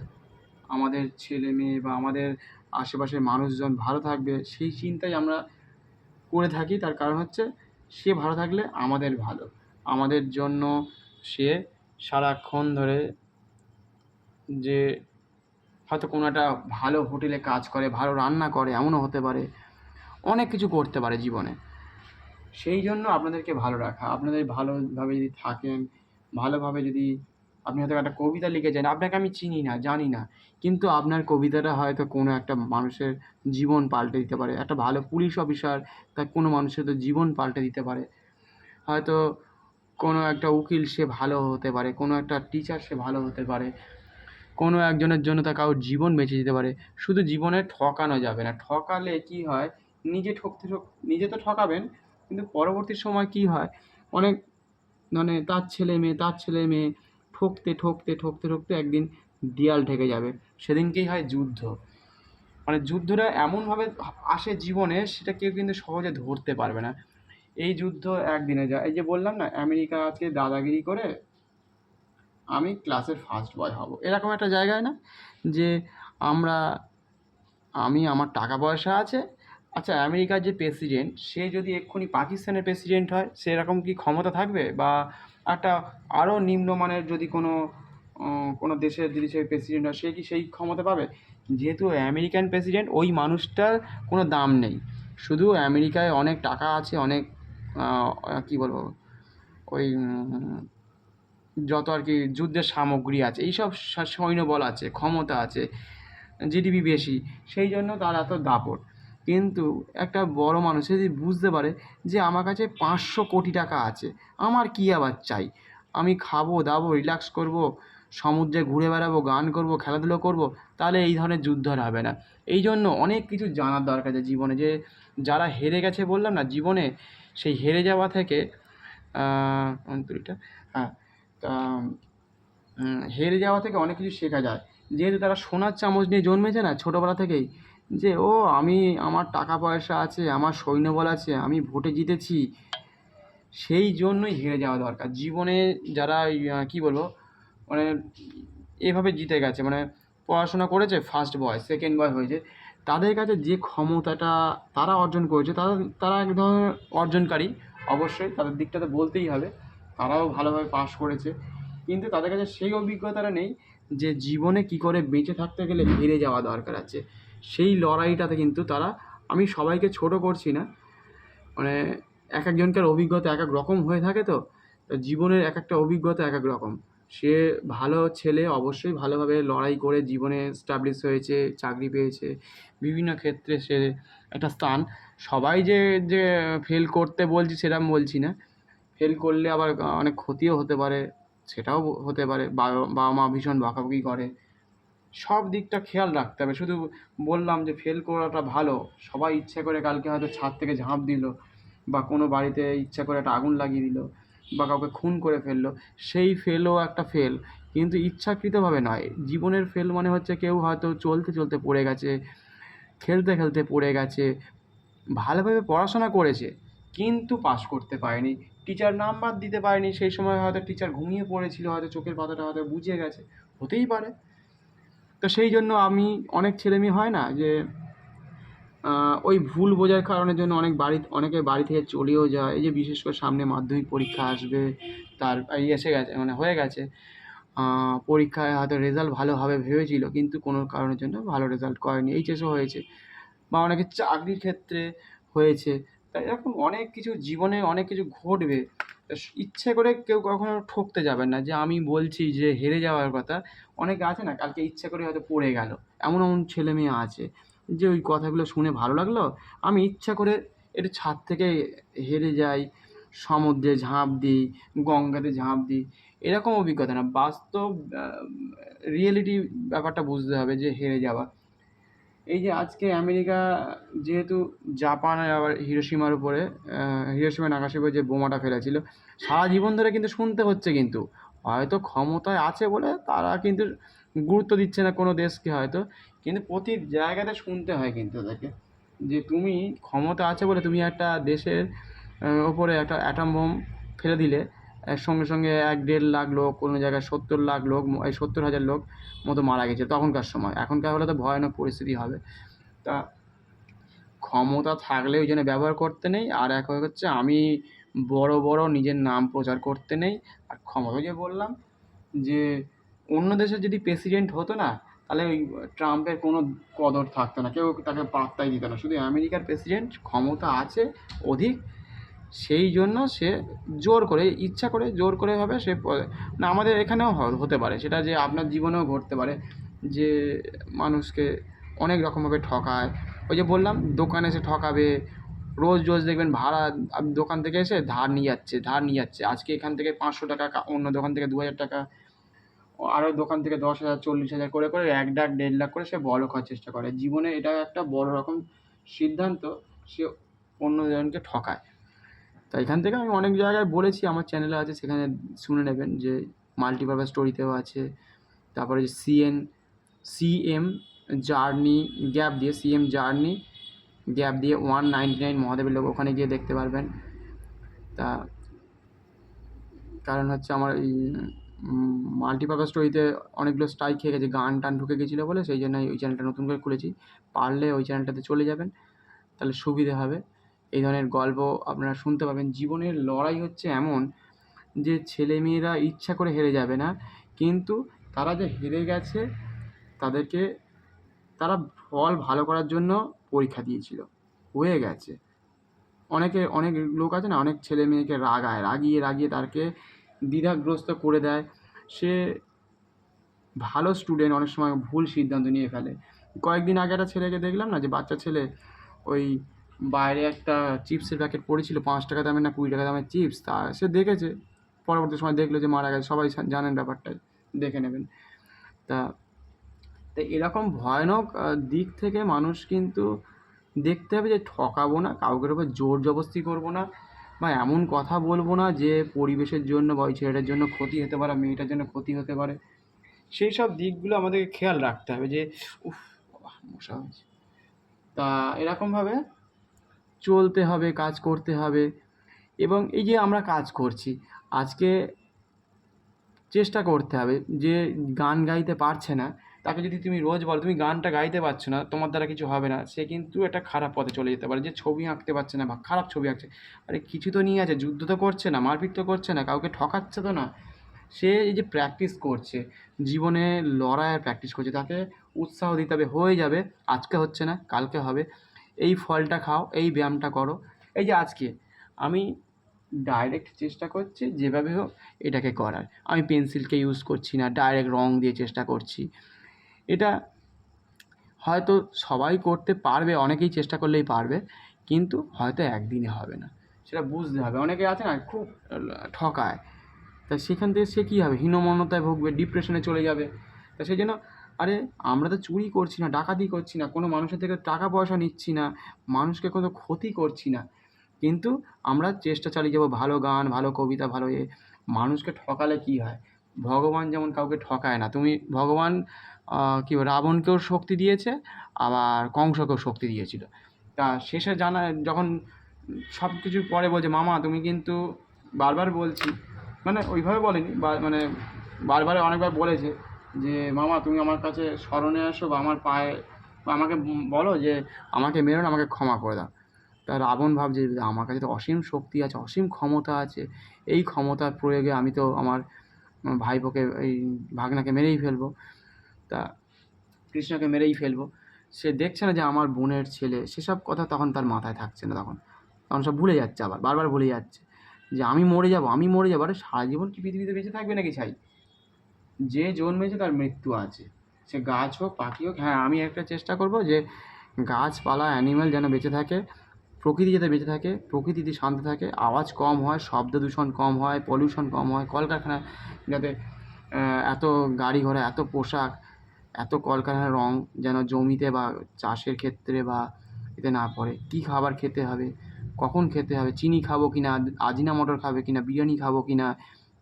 আমাদের ছেলে মেয়ে বা আমাদের আশেপাশের মানুষজন ভালো থাকবে সেই চিন্তাই আমরা করে থাকি। তার কারণ হচ্ছে সে ভালো থাকলে আমাদের ভালো, আমাদের জন্য সে সারাক্ষণ ধরে যে হয়তো কোনো একটা ভালো হোটেলে কাজ করে, ভালো রান্না করে, এমনও হতে পারে, অনেক কিছু করতে পারে জীবনে। সেই জন্য আপনাদেরকে ভালো রাখা, আপনাদের ভালোভাবে যদি থাকেন, ভালোভাবে যদি আপনি হয়তো একটা কবিতা লিখেছেন, আপনাকে আমি চিনি না, জানি না, কিন্তু আপনার কবিতাটা হয়তো কোনো একটা মানুষের জীবন পাল্টে দিতে পারে। একটা ভালো পুলিশ অফিসার তার কোনো মানুষের তো জীবন পাল্টে দিতে পারে। হয়তো কোনো একটা উকিল সে ভালো হতে পারে, কোনো একটা টিচার সে ভালো হতে পারে, কোনো একজনের জন্য তার কারোর জীবন বেঁচে যেতে পারে। শুধু জীবনে ঠকানো যাবে না, ঠকালে কী হয়, নিজে তো ঠকাবেন, কিন্তু পরবর্তী সময় কী হয়, অনেক মানে তার ছেলে মেয়ে ঠকতে ঠকতে ঠকতে ঠকতে একদিন দেয়াল ঠেকে যাবে, সেদিনকেই হয় যুদ্ধ। মানে যুদ্ধটা এমনভাবে আসে জীবনে, সেটা কেউ কিন্তু সহজে ধরতে পারবে না। এই যুদ্ধ একদিনে যায়। এই যে বললাম না, আমেরিকা আজকে দাদাগিরি করে আমি ক্লাসের ফার্স্ট বয় হব, এরকম একটা জায়গায় না যে আমরা আমার টাকা পয়সা আছে। আচ্ছা, আমেরিকার যে প্রেসিডেন্ট সে যদি এক্ষুনি পাকিস্তানের প্রেসিডেন্ট হয়, সেরকম কি ক্ষমতা থাকবে? বা একটা আরও নিম্নমানের যদি কোনো দেশের যদি সে প্রেসিডেন্ট হয়, সে কি সেই ক্ষমতা পাবে? যেহেতু আমেরিকান প্রেসিডেন্ট, ওই মানুষটার কোনো দাম নেই। শুধু আমেরিকায় অনেক টাকা আছে, অনেক কী বলবো, ওই যত আর কি যুদ্ধের সামগ্রী আছে, এইসব সৈন্যবল আছে, ক্ষমতা আছে, জিডিপি বেশি, সেই জন্য তার এত দাপট। কিন্তু একটা বড় মানুষ সে যদি বুঝতে পারে যে আমার কাছে 500 কোটি টাকা আছে, আমার কী আবার চাই, আমি খাবো দাবো, রিল্যাক্স করব, সমুদ্রে ঘুরে বেড়াবো, গান করব, খেলাধুলো করব, তাহলে এই ধরনের যুদ্ধ আর হবে না। এই জন্য অনেক কিছু জানার দরকার আছে জীবনে, যে যারা হেরে গেছে বললাম না জীবনে, সেই হেরে যাওয়া থেকে 29টা, হ্যাঁ, তা হেরে যাওয়া থেকে অনেক কিছু শেখা যায়। যেহেতু তারা সোনার চামচ নিয়ে জন্মেছে না ছোটোবেলা থেকেই, যে আমার টাকা পয়সা আছে, আমার সৈন্যবল আছে, আমি ভোটে জিতেছি, সেই জন্যই হেরে যাওয়া দরকার জীবনে। যারা কী বলবো, মানে এভাবে জিতে গেছে, মানে পড়াশোনা করেছে, ফার্স্ট বয় সেকেন্ড বয় হয়েছে, তাদের কাছে যে ক্ষমতাটা তারা অর্জন করেছে, তারা তারা এক ধরনের অর্জনকারী। অবশ্যই তাদের দিকটাতে বলতেই হবে, তারাও ভালোভাবে পাশ করেছে, কিন্তু তাদের কাছে সেই অভিজ্ঞতাটা নেই যে জীবনে কী করে বেঁচে থাকতে গেলে হেরে যাওয়া দরকার আছে। সেই লড়াইটাতে কিন্তু তারা, আমি সবাইকে ছোট করছি না, মানে এক একজনকার অভিজ্ঞতা এক এক রকম হয়ে থাকে, তো জীবনের এক একটা অভিজ্ঞতা এক এক রকম। সে ভালো ছেলে অবশ্যই ভালোভাবে লড়াই করে জীবনে এস্টাবলিশ হয়েছে, চাকরি পেয়েছে, বিভিন্ন ক্ষেত্রে সে একটা স্থান। সবাই যে যে ফেল করতে বলছি সেরকম বলছি না, ফেল করলে আবার অনেক ক্ষতিও হতে পারে, সেটাও হতে পারে, বাবা মা ভীষণ বকাবকি করে, সব দিকটা খেয়াল রাখতে হবে। শুধু বললাম যে ফেল করাটা ভালো, সবাই ইচ্ছে করে কালকে হয়তো ছাদ থেকে ঝাঁপ দিল, বা কোনো বাড়িতে ইচ্ছা করে একটা আগুন লাগিয়ে দিল, বা কাউকে খুন করে ফেললো, সেই ফেলও একটা ফেল, কিন্তু ইচ্ছাকৃতভাবে নয়। জীবনের ফেল মানে হচ্ছে কেউ হয়তো চলতে চলতে পড়ে গেছে, খেলতে খেলতে পড়ে গেছে, ভালোভাবে পড়াশোনা করেছে কিন্তু পাশ করতে পারেনি, টিচার নাম্বার দিতে পারেনি, সেই সময় হয়তো টিচার ঘুমিয়ে পড়েছিল, হয়তো চোখের পাতাটা হয়তো বুজে গেছে, হতেই পারে। তো সেই জন্য অনেক ছেলেমেয়ে হয় না যে ওই ভুল বোঝার কারণের জন্য অনেকে বাড়ি থেকে চলেও যায়। এই যে বিশেষ করে সামনে মাধ্যমিক পরীক্ষা আসবে, তার এই এসে গেছে, মানে হয়ে গেছে, পরীক্ষায় হয়তো রেজাল্ট ভালো হবে ভেবেছিল, কিন্তু কোনো কারণের জন্য ভালো রেজাল্ট করেনি, এইচএসও হয়েছে, বা অনেকের চাকরির ক্ষেত্রে হয়েছে। তাই এরকম অনেক কিছু জীবনে অনেক কিছু ঘটবে। তা ইচ্ছে করে কেউ কখনো ঠকতে যাবেন না, যে আমি বলছি যে হেরে যাওয়ার কথা। অনেকে আছে না কালকে ইচ্ছে করে হয়তো পড়ে গেল, এমন এমন ছেলে মেয়ে আছে যে ওই কথাগুলো শুনে ভালো লাগলো, আমি ইচ্ছা করে একটু ছাদ থেকে হেরে যাই, সমুদ্রে ঝাঁপ দিই, গঙ্গাতে ঝাঁপ দিই, এরকম অভিজ্ঞতা না, বাস্তব রিয়েলিটি ব্যাপারটা বুঝতে হবে যে হেরে যাওয়া। এই যে আজকে আমেরিকা যেহেতু জাপানের আবার হিরোশিমা নাগাসাকির যে বোমাটা ফেলেছিল, সারা জীবন ধরে কিন্তু শুনতে হচ্ছে, কিন্তু হয়তো ক্ষমতায় আছে বলে তারা কিন্তু গুরুত্ব দিচ্ছে না কোনো দেশকে হয়তো, কিন্তু প্রতি জায়গাতে শুনতে হয় কিন্তু তাদেরকে, যে তুমি ক্ষমতা আছে বলে তুমি একটা দেশের ওপরে একটা অ্যাটম বোম ফেলে দিলে, সঙ্গে সঙ্গে 1-1.5 লাখ লোক, কোনো জায়গায় 70 লাখ লোক, 70,000 লোক মতো মারা গেছে তখনকার সময়। এখনকার হলে তো ভয়ানক পরিস্থিতি হবে। তা ক্ষমতা থাকলে ওই জন্য ব্যবহার করতে নেই, আর এক হচ্ছে আমি বড় বড় নিজের নাম প্রচার করতে নেই। আর ক্ষমতা যে বললাম, যে অন্য দেশের যদি প্রেসিডেন্ট হতো না, তাহলে ওই ট্রাম্পের কোনো কদর থাকতো না, কেউ তাকে পাত্তাই দিত না। শুধু আমেরিকার প্রেসিডেন্ট ক্ষমতা আছে অধিক, সেই জন্য সে জোর করে, ইচ্ছা করে, জোর করে ভাবে সে না, আমাদের এখানেও হতে পারে সেটা, যে আপনার জীবনেও ঘটতে পারে, যে মানুষকে অনেক রকমভাবে ঠকায়। ওই যে বললাম দোকানে এসে ঠকাবে, রোজ রোজ দেখবেন ভাড়া, দোকান থেকে এসে ধার নিয়ে যাচ্ছে, আজকে এখান থেকে 500 টাকা, অন্য দোকান থেকে 2,000 টাকা, আরও দোকান থেকে 10,000, 40,000 করে করে 1 লাখ 1.5 লাখ করে সে বড়লোক হওয়ার চেষ্টা করে। জীবনে এটা একটা বড় রকম সিদ্ধান্ত, সে অন্যজনকে ঠকায়। তো এখান থেকে আমি অনেক জায়গায় বলেছি, আমার চ্যানেলে আছে, সেখানে শুনে নেবেন, যে মাল্টিপারপাস স্টোরিতেও আছে। তারপরে যে সিএম জার্নি গ্যাপ দিয়ে 199 মহাদেবের লোক, ওখানে গিয়ে দেখতে পারবেন। তা কারণ হচ্ছে আমার এই মাল্টিপারপাস স্টোরিতে অনেকগুলো স্ট্রাইক খেয়ে গেছে, গান টান ঢুকে গেছিলো বলে, সেই জন্য ওই চ্যানেলটা নতুন করে খুলেছি। পারলে ওই চ্যানেলটাতে চলে যাবেন, তাহলে সুবিধে হবে। এই ধরনের গল্প আপনারা শুনতে পাবেন। জীবনের লড়াই হচ্ছে এমন যে ছেলেমেয়েরা ইচ্ছা করে হেরে যাবে না, কিন্তু তারা যে হেরে গেছে তাদেরকে তারা ফল ভালো করার জন্য পরীক্ষা দিয়েছিল, হয়ে গেছে। অনেক লোক আছে না, অনেক ছেলে মেয়েকে রাগিয়ে রাগিয়ে তাকে দ্বিধাগ্রস্ত করে দেয়। সে ভালো স্টুডেন্ট অনেক সময় ভুল সিদ্ধান্ত নিয়ে ফেলে। কয়েকদিন আগে একটা ছেলেকে দেখলাম না, যে বাচ্চা ছেলে ওই বাইরে একটা চিপসের প্যাকেট পড়েছিল, 5 টাকা দামের না 20 টাকা দামের চিপস, তা সে দেখেছে, পরবর্তী সময় দেখলো যে মারা গেছে। সবাই জানেন ব্যাপারটা, দেখে নেবেন। তা তো এরকম ভয়ানক দিক থেকে মানুষ কিন্তু দেখতে হবে যে ঠকাবো না, কাউকের ওপর জোর জবরদস্তি করবো না, বা এমন কথা বলবো না যে পরিবেশের জন্য বা ওই ছেলেটার জন্য ক্ষতি হতে পারে, মেয়েটার জন্য ক্ষতি হতে পারে। সেই সব দিকগুলো আমাদেরকে খেয়াল রাখতে হবে যে উফ বাবা, মশা হয়েছে। তা এরকমভাবে চলতে হবে, কাজ করতে হবে। এবং এই যে আমরা কাজ করছি আজকে, চেষ্টা করতে হবে যে গান গাইতে পারছে না তাকে যদি তুমি রোজ বলো তুমি গানটা গাইতে পারছো না, তোমার দ্বারা কিছু হবে না, সে কিন্তু একটা খারাপ পথে চলে যেতে পারে। যে ছবি আঁকতে পারছে না বা খারাপ ছবি আঁকছে, আরে কিছু তো নিয়ে আছে, যুদ্ধ তো করছে না, মারপিট তো করছে না, কাউকে ঠকাচ্ছে তো না, সে এই যে প্র্যাকটিস করছে, জীবনে লড়াইয়ের প্র্যাকটিস করছে, তাকে উৎসাহ দিতে হবে। হয়ে যাবে, আজকে হচ্ছে না কালকে হবে, এই ফলটা খাও, এই ব্যায়ামটা করো। এই যে আজকে আমি ডাইরেক্ট চেষ্টা করছি যেভাবে হোক এটাকে করার, আমি পেন্সিলকে ইউজ করছি না, ডাইরেক্ট রং দিয়ে চেষ্টা করছি। এটা হয়তো সবাই করতে পারবে, অনেকেই চেষ্টা করলেই পারবে, কিন্তু হয়তো একদিনে হবে না, সেটা বুঝতে হবে। অনেকে আছে না খুব ঠকায়, তা সেখান থেকে সে কী হবে, হীনমন্যতায় ভুগবে, ডিপ্রেশনে চলে যাবে। তা সেই জন্য আরে আমরা তো চুরি করছি না, ডাকাতি করছি না, কোনো মানুষের থেকে টাকা পয়সা নিচ্ছি না, মানুষকে কোনো ক্ষতি করছি না, কিন্তু আমরা চেষ্টা চালিয়ে যাবো ভালো গান, ভালো কবিতা, ভালো মানুষকে ঠকালে কী হয়, ভগবান যেমন কাউকে ঠকায় না, তুমি ভগবান কী রাবণকেও শক্তি দিয়েছে, আবার কংসকেও শক্তি দিয়েছিল। তা শেষে যখন সব কিছুর পরে বলছে মামা তুমি কিন্তু, বারবার বলছি, মানে ওইভাবে বলেনি, মানে বারবার অনেকবার বলেছে যে মামা তুমি আমার কাছে শরণে আসো, বা আমার পায়ে, বা আমাকে বলো যে আমাকে মেরো না, আমাকে ক্ষমা করে দাও। তা রাবণ ভাবছে আমার কাছে তো অসীম শক্তি আছে, অসীম ক্ষমতা আছে, এই ক্ষমতার প্রয়োগে আমি তো আমার ভাইপোকে, এই ভাগনাকে মেরেই ফেলবো, তা কৃষ্ণকে মেরেই ফেলবো। সে দেখছে না যে আমার বোনের ছেলে, সেসব কথা তখন তার মাথায় থাকছে না, তখন তখন সব ভুলে যাচ্ছে, আবার বারবার ভুলে যাচ্ছে যে আমি মরে যাবো, আমি মরে যাবো। আরে সারা জীবন কি পৃথিবীতে বেঁচে থাকবে নাকি ছাই? যে জন্মেছে তার মৃত্যু আছে, সে গাছ হোক পাখি হোক। হ্যাঁ, আমি একটা চেষ্টা করব যে গাছপালা অ্যানিম্যাল যেন বেঁচে থাকে, প্রকৃতি যাতে বেঁচে থাকে, প্রকৃতি যদি শান্ত থাকে, আওয়াজ কম হয়, শব্দ দূষণ কম হয়, পলিউশন কম হয়, কলকারখানায় যাতে এত গাড়ি ঘোড়া, এত পোশাক, এত কলকারখানার রং যেন জমিতে বা চাষের ক্ষেত্রে বা এতে না পড়ে। কী খাবার খেতে হবে, কখন খেতে হবে, চিনি খাবো কি না, আজিনামোটো খাবে কি না, বিরিয়ানি খাবো কি না,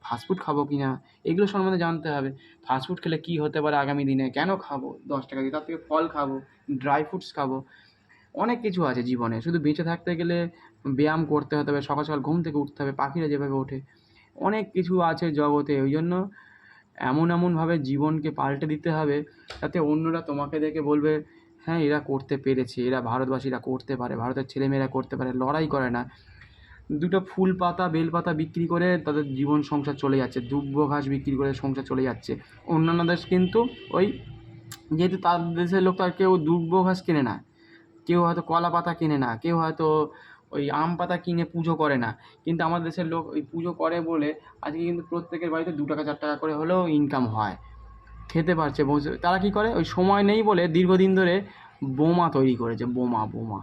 ফাস্টফুড খাবো কি না, এগুলো সম্বন্ধে জানতে হবে। ফাস্টফুড খেলে কী হতে পারে আগামী দিনে, কেন খাবো, 10 টাকা দিয়ে, তার থেকে ফল খাবো, ড্রাই ফ্রুটস খাবো। অনেক কিছু আছে জীবনে, শুধু বেঁচে থাকতে গেলে ব্যায়াম করতে হতে হবে, সকাল সকাল ঘুম থেকে উঠতে হবে, পাখিরা যেভাবে ওঠে, অনেক কিছু আছে জগতে। ওই জন্য এমনভাবে জীবনকে পাল্টে দিতে হবে যাতে অন্যরা তোমাকে দেখে বলবে হ্যাঁ এরা করতে পেরেছে, এরা ভারতবাসীরা করতে পারে, ভারতের ছেলেমেয়েরা করতে পারে, লড়াই করে না, দুটো ফুল পাতা বেলপাতা বিক্রি করে তাদের জীবন সংসার চলে যাচ্ছে, দুব্য ঘাস বিক্রি করে সংসার চলে যাচ্ছে। অন্যান্য দেশ কিন্তু ওই, যেহেতু তার দেশের লোক, তার কেউ দুব্য ঘাস কেনে না, কেউ হয়তো কলা পাতা কেনে না, কেউ হয়তো ওই আম পাতা কিনে পুজো করে না, কিন্তু আমাদের দেশের লোক ওই পুজো করে বলে আজকে কিন্তু প্রত্যেকের বাড়িতে 2 টাকা 4 টাকা করে হলেও ইনকাম হয়, খেতে পারছে বসে। তারা কী করে, ওই সময় নেই বলে দীর্ঘদিন ধরে বোমা তৈরি করেছে, বোমা বোমা,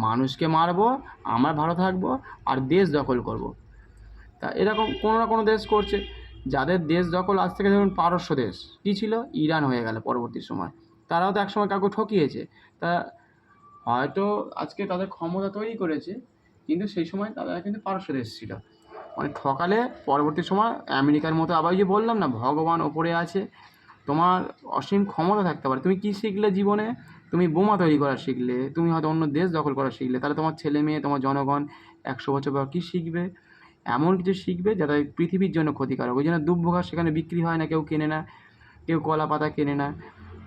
মানুষকে মারবো, আমরা ভালো থাকবো, আর দেশ দখল করব। তা এরকম কোনো না কোনো দেশ করছে, যাদের দেশ দখল আজ থেকে ধরুন পারস্য দেশ কী ছিল, ইরান হয়ে গেল পরবর্তী সময়, তারাও তো একসময় কাউকে ঠকিয়েছে। তা হয়তো আজকে তাদের ক্ষমতা তৈরি করেছে, কিন্তু সেই সময় তারা কিন্তু পারস্য দেশ ছিল, মানে ঠকালে পরবর্তী সময় আমেরিকার মতো, আবার যে বললাম না ভগবান ওপরে আছে, তোমার অসীম ক্ষমতা থাকতে পারে। তুমি কী শিখলে জীবনে, তুমি বোমা তৈরি করা শিখলে, তুমি হয়তো অন্য দেশ দখল করা শিখলে, তাহলে তোমার ছেলে মেয়ে, তোমার জনগণ 100 বছর পর কী শিখবে? এমন কিছু শিখবে যেটা পৃথিবীর জন্য ক্ষতিকারক। ওই জন্য দুব্বো ঘাস সেখানে বিক্রি হয় না, কেউ কেনে না, কেউ কলা পাতা কেনে না,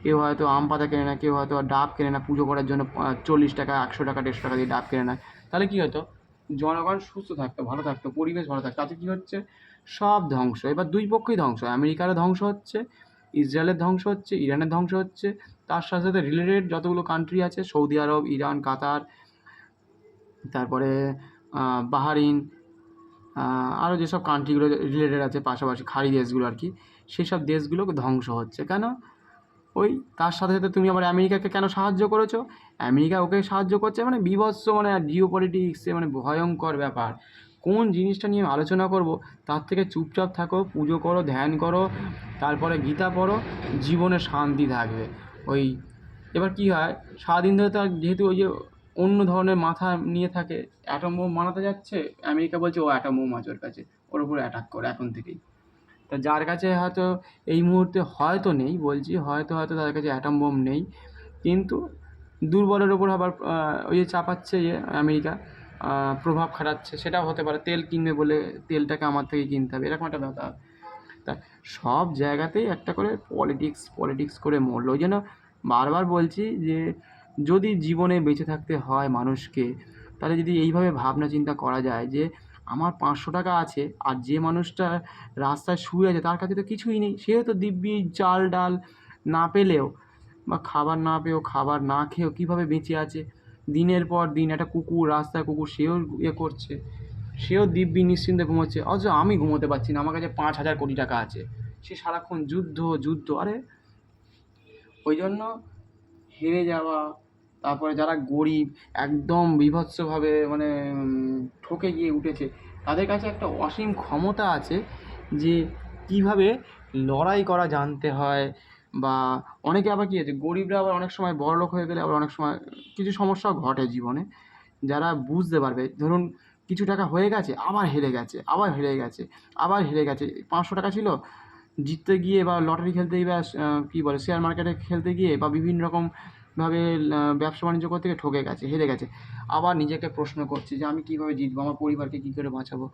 কেউ হয়তো আম পাতা কেনে না, কেউ হয়তো ডাব কেনে না পুজো করার জন্য 40 টাকা 100 টাকা 150 টাকা দিয়ে ডাব কেনে না। তাহলে কী হতো, জনগণ সুস্থ থাকতো, ভালো থাকতো, পরিবেশ ভালো থাকতো। তাতে কী হচ্ছে, সব ধ্বংস। এবার দুই পক্ষই ধ্বংস, আমেরিকারও ধ্বংস হচ্ছে, ইসরায়েলের ধ্বংস হচ্ছে, ইরানের ধ্বংস হচ্ছে, তার সাথে সাথে রিলেটেড যতগুলো কান্ট্রি আছে, সৌদি আরব, ইরান, কাতার, তারপরে বাহারিন, আরও যেসব কান্ট্রিগুলো রিলেটেড আছে পাশাপাশি খাড়ি দেশগুলো আর কি, সেই সব দেশগুলো ধ্বংস হচ্ছে। কেন? ওই তার সাথে সাথে তুমি আবার আমেরিকাকে কেন সাহায্য করেছো? আমেরিকা ওকে সাহায্য করছে, মানে বীভৎস, মানে জিও পলিটিক্সে মানে ভয়ঙ্কর ব্যাপার। কোন জিনিসটা নিয়ে আলোচনা করব, তার থেকে চুপচাপ থাকো, পুজো করো, ধ্যান করো, তারপরে গীতা পড়ো, জীবনে শান্তি থাকবে। ওই এবার কী হয়, সারাদিন ধরে তার যেহেতু ওই যে অন্য ধরনের মাথা নিয়ে থাকে, অ্যাটম বোম বানাতে যাচ্ছে, আমেরিকা বলছে ও অ্যাটম বোম আছে ওর কাছে, ওর উপরে অ্যাটাক করে এখন থেকেই। তা যার কাছে হয়তো এই মুহূর্তে হয়তো নেই, বলছি হয়তো তাদের কাছে অ্যাটম বোম নেই, কিন্তু দুর্বলের ওপর আবার ওই যে চাপাচ্ছে যে আমেরিকা, প্রভাব খাটাচ্ছে, সেটাও হতে পারে। তেল কিনবে বলে তেলটাকে আমার থেকে কিনতে হবে, এরকম একটা ব্যাপার। তা সব জায়গাতেই একটা করে পলিটিক্স করে মরলো। ওই জন্য বারবার বলছি যে যদি জীবনে বেঁচে থাকতে হয় মানুষকে, তাহলে যদি এইভাবে ভাবনা চিন্তা করা যায় যে আমার 500 টাকা আছে, আর যে মানুষটা রাস্তায় শুয়ে আছে তার কাছে তো কিছুই নেই, সেও তো দিব্যি চাল ডাল না পেলেও বা খাবার না পেয়েও, খাবার না খেয়েও কীভাবে বেঁচে আছে, দিনের পর দিন। একটা কুকুর, রাস্তায় কুকুর, সেও করছে, সেও দিব্যি নিশ্চিন্তে ঘুমোচ্ছে, অথচ আমি ঘুমোতে পারছি না, আমার কাছে 5,000 কোটি টাকা আছে, সে সারাক্ষণ যুদ্ধ। আরে ওই জন্য হেরে যাওয়া, তারপরে যারা গরিব, একদম বীভৎসভাবে মানে ঠকে গিয়ে উঠেছে, তাদের কাছে একটা অসীম ক্ষমতা আছে যে কীভাবে লড়াই করা জানতে হয়। বা অনেকে আবার কী আছে, গরিবরা আবার অনেক সময় বড়লোক হয়ে গেলে আবার অনেক সময় কিছু সমস্যাও ঘটে জীবনে। যারা বুঝতে পারবে, ধরুন কিছু টাকা হয়ে গেছে, আবার হেরে গেছে, আবার হেরে গেছে। 500 টাকা ছিল, জিততে গিয়ে বা লটারি খেলতে গিয়ে বা কী বলে শেয়ার মার্কেটে খেলতে গিয়ে বা বিভিন্ন রকমভাবে ব্যবসা বাণিজ্য করতে গিয়ে ঠকে গেছে, হেরে গেছে। আবার নিজেকে প্রশ্ন করছে যে আমি কীভাবে জিতবো, আমার পরিবারকে কী করে বাঁচাবো।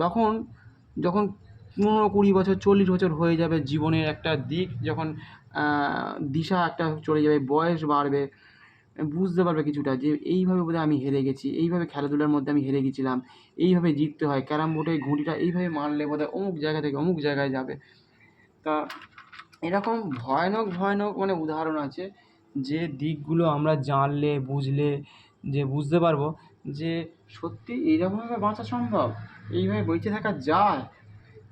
তখন যখন 15-20 বছর 40 বছর হয়ে যাবে, জীবনের একটা দিক যখন দিশা একটা চলে যাবে, বয়স বাড়বে, বুঝতে পারবে কিছুটা যে এইভাবে বোধহয় আমি হেরে গেছি, এইভাবে খেলাধুলার মধ্যে আমি হেরে গেছিলাম, এইভাবে জিততে হয়, ক্যারাম বোর্ডে ঘুঁটিটা এইভাবে মারলে বোধহয় অমুক জায়গা থেকে অমুক জায়গায় যাবে। তা এরকম ভয়ানক মানে উদাহরণ আছে, যে দিকগুলো আমরা জানলে, বুঝলে, যে বুঝতে পারবো যে সত্যি এইরকমভাবে বাঁচা সম্ভব, এইভাবে বেঁচে থাকা যায়।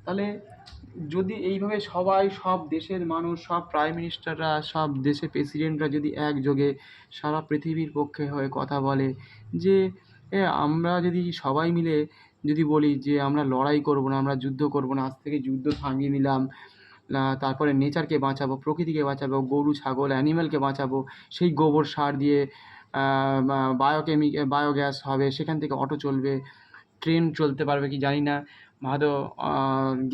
তাহলে যদি এইভাবে সবাই, সব দেশের মানুষ, সব প্রাইম মিনিস্টাররা, সব দেশের প্রেসিডেন্টরা যদি একযোগে সারা পৃথিবীর পক্ষে হয়ে কথা বলে যে আমরা যদি সবাই মিলে যদি বলি যে আমরা লড়াই করবো না, আমরা যুদ্ধ করবো না, আজ থেকে যুদ্ধ থামিয়ে নিলাম, তারপরে নেচারকে বাঁচাবো, প্রকৃতিকে বাঁচাবো, গরু ছাগল অ্যানিম্যালকে বাঁচাবো, সেই গোবর সার দিয়ে বায়োগ্যাস হবে, সেখান থেকে অটো চলবে, ট্রেন চলতে পারবে কি জানি না, হয়তো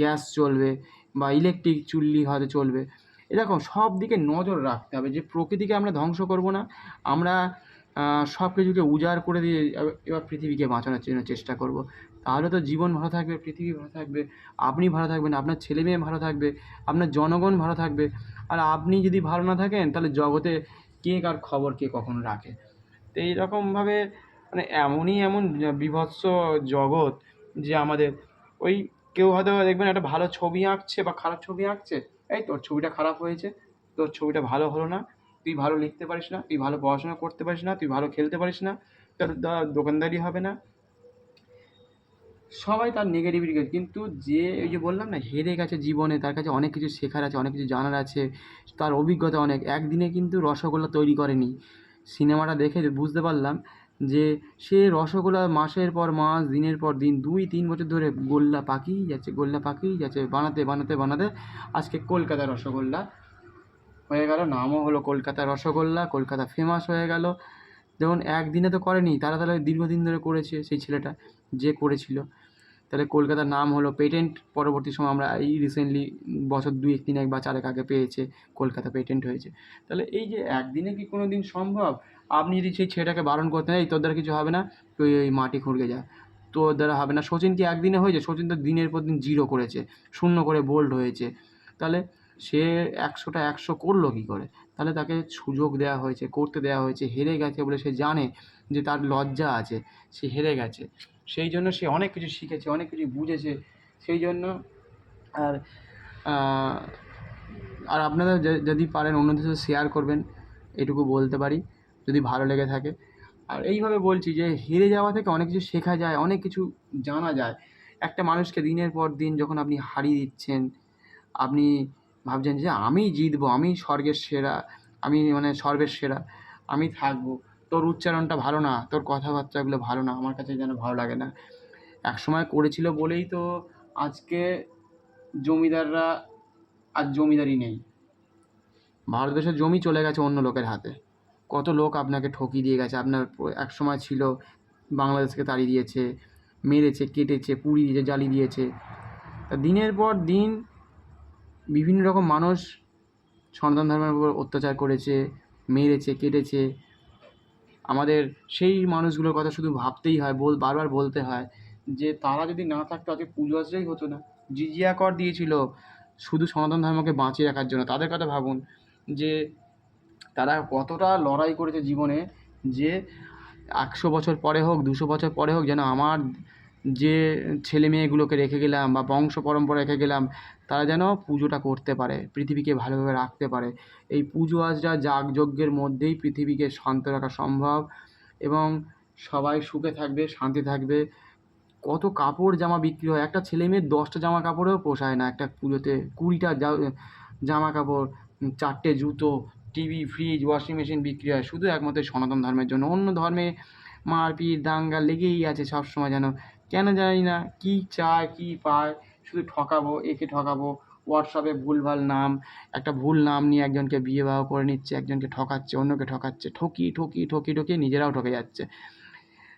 গ্যাস চলবে বা ইলেকট্রিক চুল্লি হয়তো চলবে। এরকম সব দিকে নজর রাখতে হবে যে প্রকৃতিকে আমরা ধ্বংস করব না, আমরা সব কিছুকে উজাড় করে দিয়ে এবার পৃথিবীকে বাঁচানোর জন্য চেষ্টা করব। তাহলে তো জীবন ভালো থাকবে, পৃথিবী ভালো থাকবে, আপনি ভালো থাকবেন, আপনার ছেলে মেয়ে ভালো থাকবে, আপনার জনগণ ভালো থাকবে। আর আপনি যদি ভালো না থাকেন, তাহলে জগতে কে কার খবর কে কখন রাখে। তো এইরকমভাবে মানে এমন বীভৎস জগৎ যে আমাদের ওই কেউ হয়তো দেখবেন একটা ভালো ছবি আঁকছে বা খারাপ ছবি আঁকছে, এই তোর ছবিটা খারাপ হয়েছে, তোর ছবিটা ভালো হলো না, তুই ভালো লিখতে পারিস না, তুই ভালো পড়াশোনা করতে পারিস না, তুই ভালো খেলতে পারিস না, তোর দোকানদারি হবে না। সবাই তার নেগেটিভিটি, কিন্তু যে ওই যে বললাম না হেরে গেছে জীবনে, তার কাছে অনেক কিছু শেখার আছে, অনেক কিছু জানার আছে, তার অভিজ্ঞতা অনেক। একদিনে কিন্তু রসগোল্লা তৈরি করেনি। সিনেমাটা দেখে বুঝতে পারলাম যে সে রসগোল্লা মাসের পর মাস, দিনের পর দিন, 2-3 বছর ধরে গোল্লা পাকিয়েই যাচ্ছে, বানাতে আজকে কলকাতা রসগোল্লা হয়ে গেল, নামও হলো কলকাতা রসগোল্লা, কলকাতা ফেমাস হয়ে গেল। যেমন একদিনে তো করেনি, তাহলে দীর্ঘদিন ধরে করেছে সেই ছেলেটা, যে করেছিল। তাহলে কলকাতার নাম হলো, পেটেন্ট পরবর্তী সময় আমরা এই রিসেন্টলি বছর 2-3 বা 4 আগে পেয়েছে, কলকাতা পেটেন্ট হয়েছে। তাহলে এই যে একদিনে কি কোনো দিন সম্ভব? আপনি যদি সেই ছেলেটাকে বারণ করতেন, এই তোর দ্বারা কিছু হবে না, তুই ওই মাটি খুঁড়ে যা, তোর দ্বারা হবে না। সচিন কি একদিনে হয়েছে? সচিন তো দিনের পর দিন জিরো করেছে, শূন্য করে বোল্ড হয়েছে। তাহলে সে ১০০টা ১০০ করলো কী করে? তাহলে তাকে সুযোগ দেওয়া হয়েছে, করতে দেওয়া হয়েছে। হেরে গেছে বলে সে জানে যে তার লজ্জা আছে, সে হেরে গেছে। সেই জন্য সে অনেক কিছু শিখেছে, অনেক কিছু বুঝেছে। সেই জন্য আর আহ, আর আপনারা যদি পারেন অন্যদের সাথে শেয়ার করবেন, এটুকু বলতে পারি, যদি ভালো লেগে থাকে। আর এইভাবে বলছি যে হেরে যাওয়া থেকে অনেক কিছু শেখা যায়, অনেক কিছু জানা যায়। একটা মানুষকে দিনের পর দিন যখন আপনি হারিয়ে দিচ্ছেন, আপনি ভাবছেন যে আমি জিতবো, আমি স্বর্গের সেরা, আমি মানে সর্বের সেরা, আমি থাকবো। তোর উচ্চারণটা ভালো না, তোর কথাবার্তাগুলো ভালো না, আমার কাছে যেন ভালো লাগে না। একসময় করেছিল বলেই তো আজকে জমিদাররা আর জমিদারি নেই। ভারতবর্ষের জমি চলে গেছে অন্য লোকের হাতে। কত লোক আপনাকে ঠকিয়ে দিয়ে গেছে। আপনার একসময় ছিল বাংলাদেশকে তাড়িয়ে দিয়েছে, মেরেছে, কেটেছে, পুড়িয়ে দিয়েছে, জ্বালিয়ে দিয়েছে। তা দিনের পর দিন বিভিন্ন রকম মানুষ সনাতন ধর্মের উপর অত্যাচার করেছে, মেরেছে, কেটেছে। আমাদের সেই মানুষগুলোর কথা শুধু ভাবতেই হয়, বারবার বলতে হয় যে তারা যদি না থাকতো আজকে পুজো আচারাই হতো না। জিজিয়া কর দিয়েছিল শুধু সনাতন ধর্মকে বাঁচিয়ে রাখার জন্য। তাদের কথা ভাবুন যে তারা কতটা লড়াই করেছে জীবনে, যে ১০০ বছর পরে হোক, ২০০ বছর পরে হোক, যেন আমার যে ছেলে মেয়েগুলোকে রেখে গেলাম বা বংশ পরম্পরা রেখে গেলাম, তারা যেন পুজোটা করতে পারে, পৃথিবীকে ভালোভাবে রাখতে পারে। এই পুজো আচরা যাগযজ্ঞের মধ্যেই পৃথিবীকে শান্ত রাখা সম্ভব, এবং সবাই সুখে থাকবে, শান্তি থাকবে। কত কাপড় জামা বিক্রি হয়, একটা ছেলে মেয়ের 10টা জামা কাপড়েও পোষায় না একটা পুজোতে। 20টা জামা কাপড়, 4টে জুতো, টিভি, ফ্রিজ, ওয়াশিং মেশিন বিক্রি হয় শুধু একমাত্র সনাতন ধর্মের জন্য। অন্য ধর্মে মারপিট দাঙ্গা লেগেই আছে সবসময়, যেন কেন জানি না, কী চায় কী পায়, শুধু ঠকাবো, একে ঠকাবো। হোয়াটসঅ্যাপে ভুলভাল নাম, একটা ভুল নাম নিয়ে একজনকে বিয়ে বাহ করে নিচ্ছে, একজনকে ঠকাচ্ছে, অন্যকে ঠকাচ্ছে, ঠকিয়ে নিজেরাও ঠকে যাচ্ছে।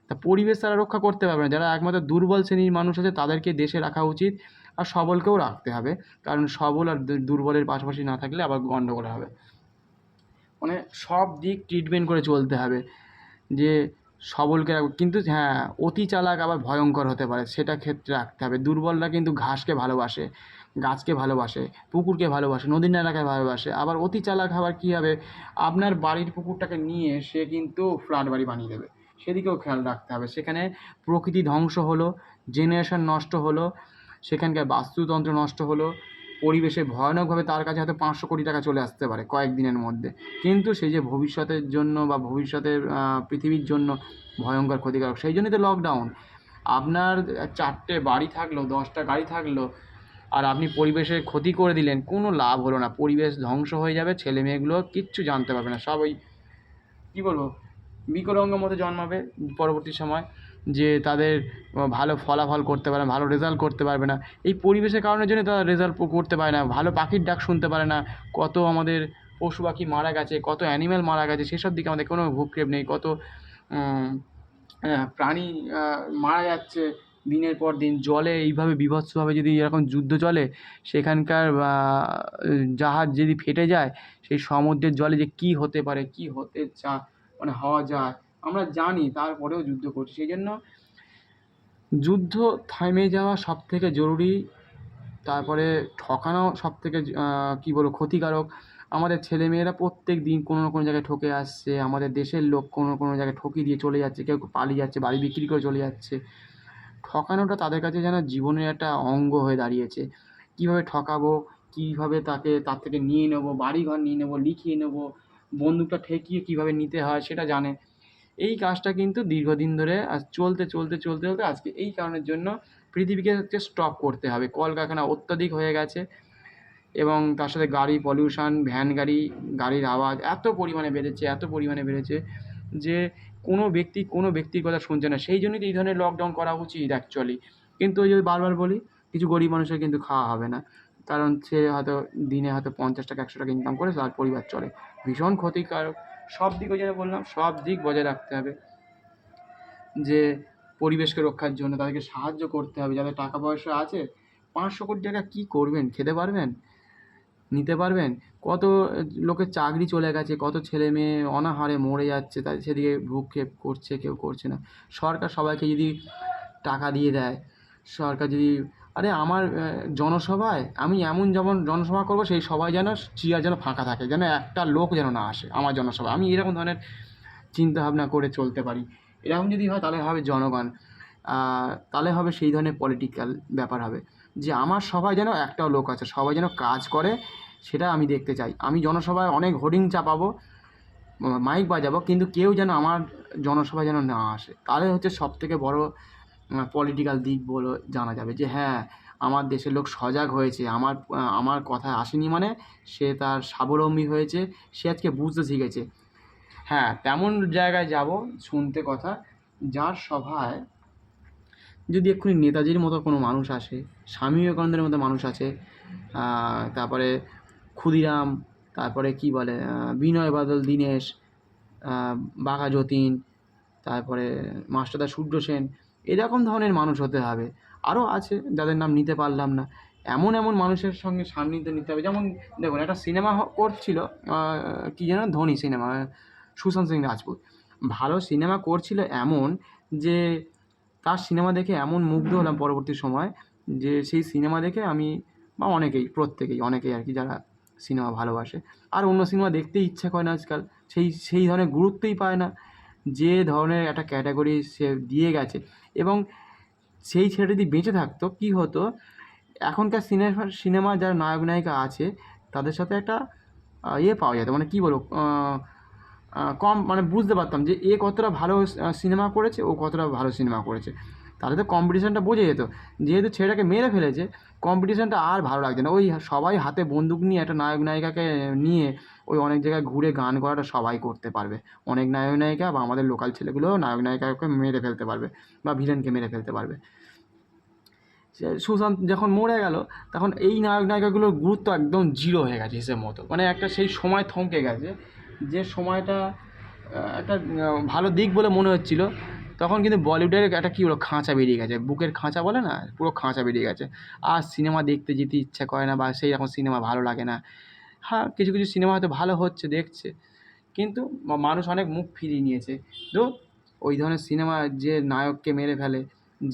তা পরিবেশ তারা রক্ষা করতে পারবে না। যারা একমাত্র দুর্বল শ্রেণীর মানুষ আছে তাদেরকে দেশে রাখা উচিত, আর সবলকেও রাখতে হবে। কারণ সবল আর দুর্বলের পাশাপাশি না থাকলে আবার গণ্ডগোল হবে। মানে সব দিক ট্রিটমেন্ট করে চলতে হবে, যে সবলকে রাখবো, কিন্তু হ্যাঁ, অতি চালাক আবার ভয়ঙ্কর হতে পারে, সেটা ক্ষেত্রে রাখতে হবে। দুর্বলরা কিন্তু ঘাসকে ভালোবাসে, গাছকে ভালোবাসে, পুকুরকে ভালোবাসে, নদী নালাকে ভালোবাসে। আবার অতি চালাক আবার কী হবে, আপনার বাড়ির পুকুরটাকে নিয়ে সে কিন্তু ফ্ল্যাট বাড়ি বানিয়ে দেবে। সেদিকেও খেয়াল রাখতে হবে। সেখানে প্রকৃতি ধ্বংস হলো, জেনারেশন নষ্ট হলো, সেখানকার বাস্তুতন্ত্র নষ্ট হলো, পরিবেশে ভয়ানকভাবে তার কাছে হয়তো 500 কোটি টাকা চলে আসতে পারে কয়েকদিনের মধ্যে। কিন্তু সেই যে ভবিষ্যতের জন্য বা ভবিষ্যতের পৃথিবীর জন্য ভয়ঙ্কর ক্ষতিকারক। সেই জন্যই তো লকডাউন। আপনার 4টে বাড়ি থাকলো, 10টা গাড়ি থাকলো, আর আপনি পরিবেশের ক্ষতি করে দিলেন, কোনো লাভ হলো না। পরিবেশ ধ্বংস হয়ে যাবে, ছেলে মেয়েগুলো কিচ্ছু জানতে পারবে না, সব ওই কী বলবো, বিকলাঙ্গ মতো জন্মাবে পরবর্তী সময়, যে তাদের ভালো ফলাফল করতে পারে না, ভালো রেজাল্ট করতে পারবে না। এই পরিবেশের কারণের জন্য তারা রেজাল্ট করতে পারে না, ভালো পাখির ডাক শুনতে পারে না। কত আমাদের পশু পাখি মারা গেছে, কত অ্যানিম্যাল মারা গেছে, সেসব দিকে আমাদের কোনো ভ্রুক্ষেপ নেই। কত উম, প্রাণী মারা যাচ্ছে দিনের পর দিন। জলে এইভাবে বীভৎসভাবে যদি এরকম যুদ্ধ চলে, সেখানকার জাহাজ যদি ফেটে যায়, সেই সমুদ্রের জলে যে কী হতে পারে, কী হতে মানে হওয়া যায় আমরা জানি, তারপরেও যুদ্ধ করছি। সেই জন্য যুদ্ধ থেমে যাওয়া সবথেকে জরুরি। তারপরে ঠকানো সবথেকে কী বলবো ক্ষতিকারক। আমাদের ছেলেমেয়েরা প্রত্যেক দিন কোনো না কোনো জায়গায় ঠকে আসছে। আমাদের দেশের লোক কোনো না কোনো জায়গায় ঠকিয়ে দিয়ে চলে যাচ্ছে, কেউ পালিয়ে যাচ্ছে, বাড়ি বিক্রি করে চলে যাচ্ছে। ঠকানোটা তাদের কাছে যেন জীবনের একটা অঙ্গ হয়ে দাঁড়িয়েছে। কীভাবে ঠকাবো, কীভাবে তাকে তার থেকে নিয়ে নেবো, বাড়িঘর নিয়ে নেবো, লিখিয়ে নেবো, বন্দুকটা ঠেকিয়ে কীভাবে নিতে হয় সেটা জানে। এই কাজটা কিন্তু দীর্ঘদিন ধরে আজ চলতে আজকে এই কারণের জন্য পৃথিবীকে হচ্ছে স্টপ করতে হবে। কলকারখানা অত্যাধিক হয়ে গেছে, এবং তার সাথে গাড়ি পলিউশন, ভ্যান গাড়ি, গাড়ির আওয়াজ এত পরিমাণে বেড়েছে যে কোনো ব্যক্তির কথা শুনছে না। সেই জন্যই তো এই ধরনের লকডাউন করা উচিত অ্যাকচুয়ালি। কিন্তু ওই যে বারবার বলি, কিছু গরিব মানুষের কিন্তু খাওয়া হবে না, কারণ সে হয়তো দিনে হয়তো 50 টাকা 100 টাকা ইনকাম করে তার পরিবার চলে। ভীষণ ক্ষতিকারক। সব দিক, ওই জন্য বললাম সব দিক বজায় রাখতে হবে, যে পরিবেশকে রক্ষার জন্য তাদেরকে সাহায্য করতে হবে। যাদের টাকা পয়সা আছে, 500 কোটি টাকা কী করবেন, খেতে পারবেন, নিতে পারবেন? কত লোকের চাকরি চলে গেছে, কত ছেলে মেয়ে অনাহারে মরে যাচ্ছে, তাই সেদিকে ভ্রূক্ষেপ করছে কেউ, করছে না। সরকার সবাইকে যদি টাকা দিয়ে দেয়। সরকার যদি আরে আমার জনসভায় আমি এমন যেমন জনসভা করবো, সেই সবাই যেন চেয়ার যেন ফাঁকা থাকে, যেন একটা লোক যেন না আসে আমার জনসভায়। আমি এরকম ধরনের চিন্তাভাবনা করে চলতে পারি। এরকম যদি হয় তাহলে হবে জনগণ, তাহলে হবে সেই ধরনের পলিটিক্যাল ব্যাপার হবে যে আমার সভায় যেন একটাও লোক আছে, সবাই যেন কাজ করে, সেটা আমি দেখতে চাই। আমি জনসভায় অনেক হোর্ডিং চাপাবো, মাইক বাজাবো, কিন্তু কেউ যেন আমার জনসভায় যেন না আসে। তাহলে হচ্ছে সবথেকে বড় পলিটিক্যাল দিক বলে জানা যাবে যে হ্যাঁ, আমার দেশের লোক সজাগ হয়েছে, আমার কথায় আসেনি মানে সে তার স্বাবলম্বী হয়েছে, সে আজকে বুঝতে শিখেছে। হ্যাঁ, তেমন জায়গায় যাব শুনতে কথা, যার সভায় যদি এক্ষুনি নেতাজির মতো কোনো মানুষ আসে, স্বামী বিবেকানন্দের মতো মানুষ আছে, তারপরে ক্ষুদিরাম, তারপরে কি বলে বিনয় বাদল দীনেশ, বাঘা যতীন, তারপরে মাস্টারদা সূর্য সেন, এরকম ধরনের মানুষ হতে হবে। আরও আছে যাদের নাম নিতে পারলাম না। এমন এমন মানুষের সঙ্গে সান্নিধ্য নিতে হবে। যেমন দেখুন, একটা সিনেমা করছিল, কী যেন, ধোনি সিনেমা, সুশান্ত সিং রাজপুত। ভালো সিনেমা করছিল এমন যে তার সিনেমা দেখে এমন মুগ্ধ হলাম পরবর্তী সময় যে সেই সিনেমা দেখে আমি বা অনেকেই আর কি, যারা সিনেমা ভালোবাসে, আর অন্য সিনেমা দেখতেই ইচ্ছা করে না আজকাল। সেই ধরনের গুরুত্বই পায় না যে ধরনের একটা ক্যাটাগরি সে দিয়ে গেছে। এবং সেই ছেলেটা যদি বেঁচে থাকতো কী হতো, এখনকার সিনেমা যারা নায়ক নায়িকা আছে তাদের সাথে একটা পাওয়া যেত, মানে কী বলবো, কম, মানে বুঝতে পারতাম যে এ কতটা ভালো সিনেমা করেছে, ও কতটা ভালো সিনেমা করেছে। তাহলে তো কম্পিটিশানটা বোঝা যেত। যেহেতু ছেলেটাকে মেরে ফেলেছে, কম্পিটিশানটা আর ভালো লাগছে না। ওই সবাই হাতে বন্দুক নিয়ে একটা নায়ক নায়িকাকে নিয়ে ওই অনেক জায়গায় ঘুরে গান করাটা সবাই করতে পারবে। অনেক নায়ক নায়িকা বা আমাদের লোকাল ছেলেগুলোও নায়ক নায়িকাকে মেরে ফেলতে পারবে বা ভিলেনকে মেরে ফেলতে পারবে। সুশান্ত যখন মরে গেল, তখন এই নায়ক নায়িকাগুলোর গুরুত্ব একদম জিরো হয়ে গেছে হিসেব মতো। মানে একটা সেই সময় থমকে গেছে, যে সময়টা একটা ভালো দিক বলে মনে হচ্ছিল। তখন কিন্তু বলিউডের একটা কী বলো খাঁচা বেরিয়ে গেছে, বুকের খাঁচা বলে না, পুরো খাঁচা বেরিয়ে গেছে। আর সিনেমা দেখতে যেতে ইচ্ছা করে না, বা সেই রকম সিনেমা ভালো লাগে না। হ্যাঁ, কিছু কিছু সিনেমা হয়তো ভালো হচ্ছে, দেখছে, কিন্তু মানুষ অনেক মুখ ফিরিয়ে নিয়েছে। তো ওই ধরনের সিনেমা যে নায়ককে মেরে ফেলে,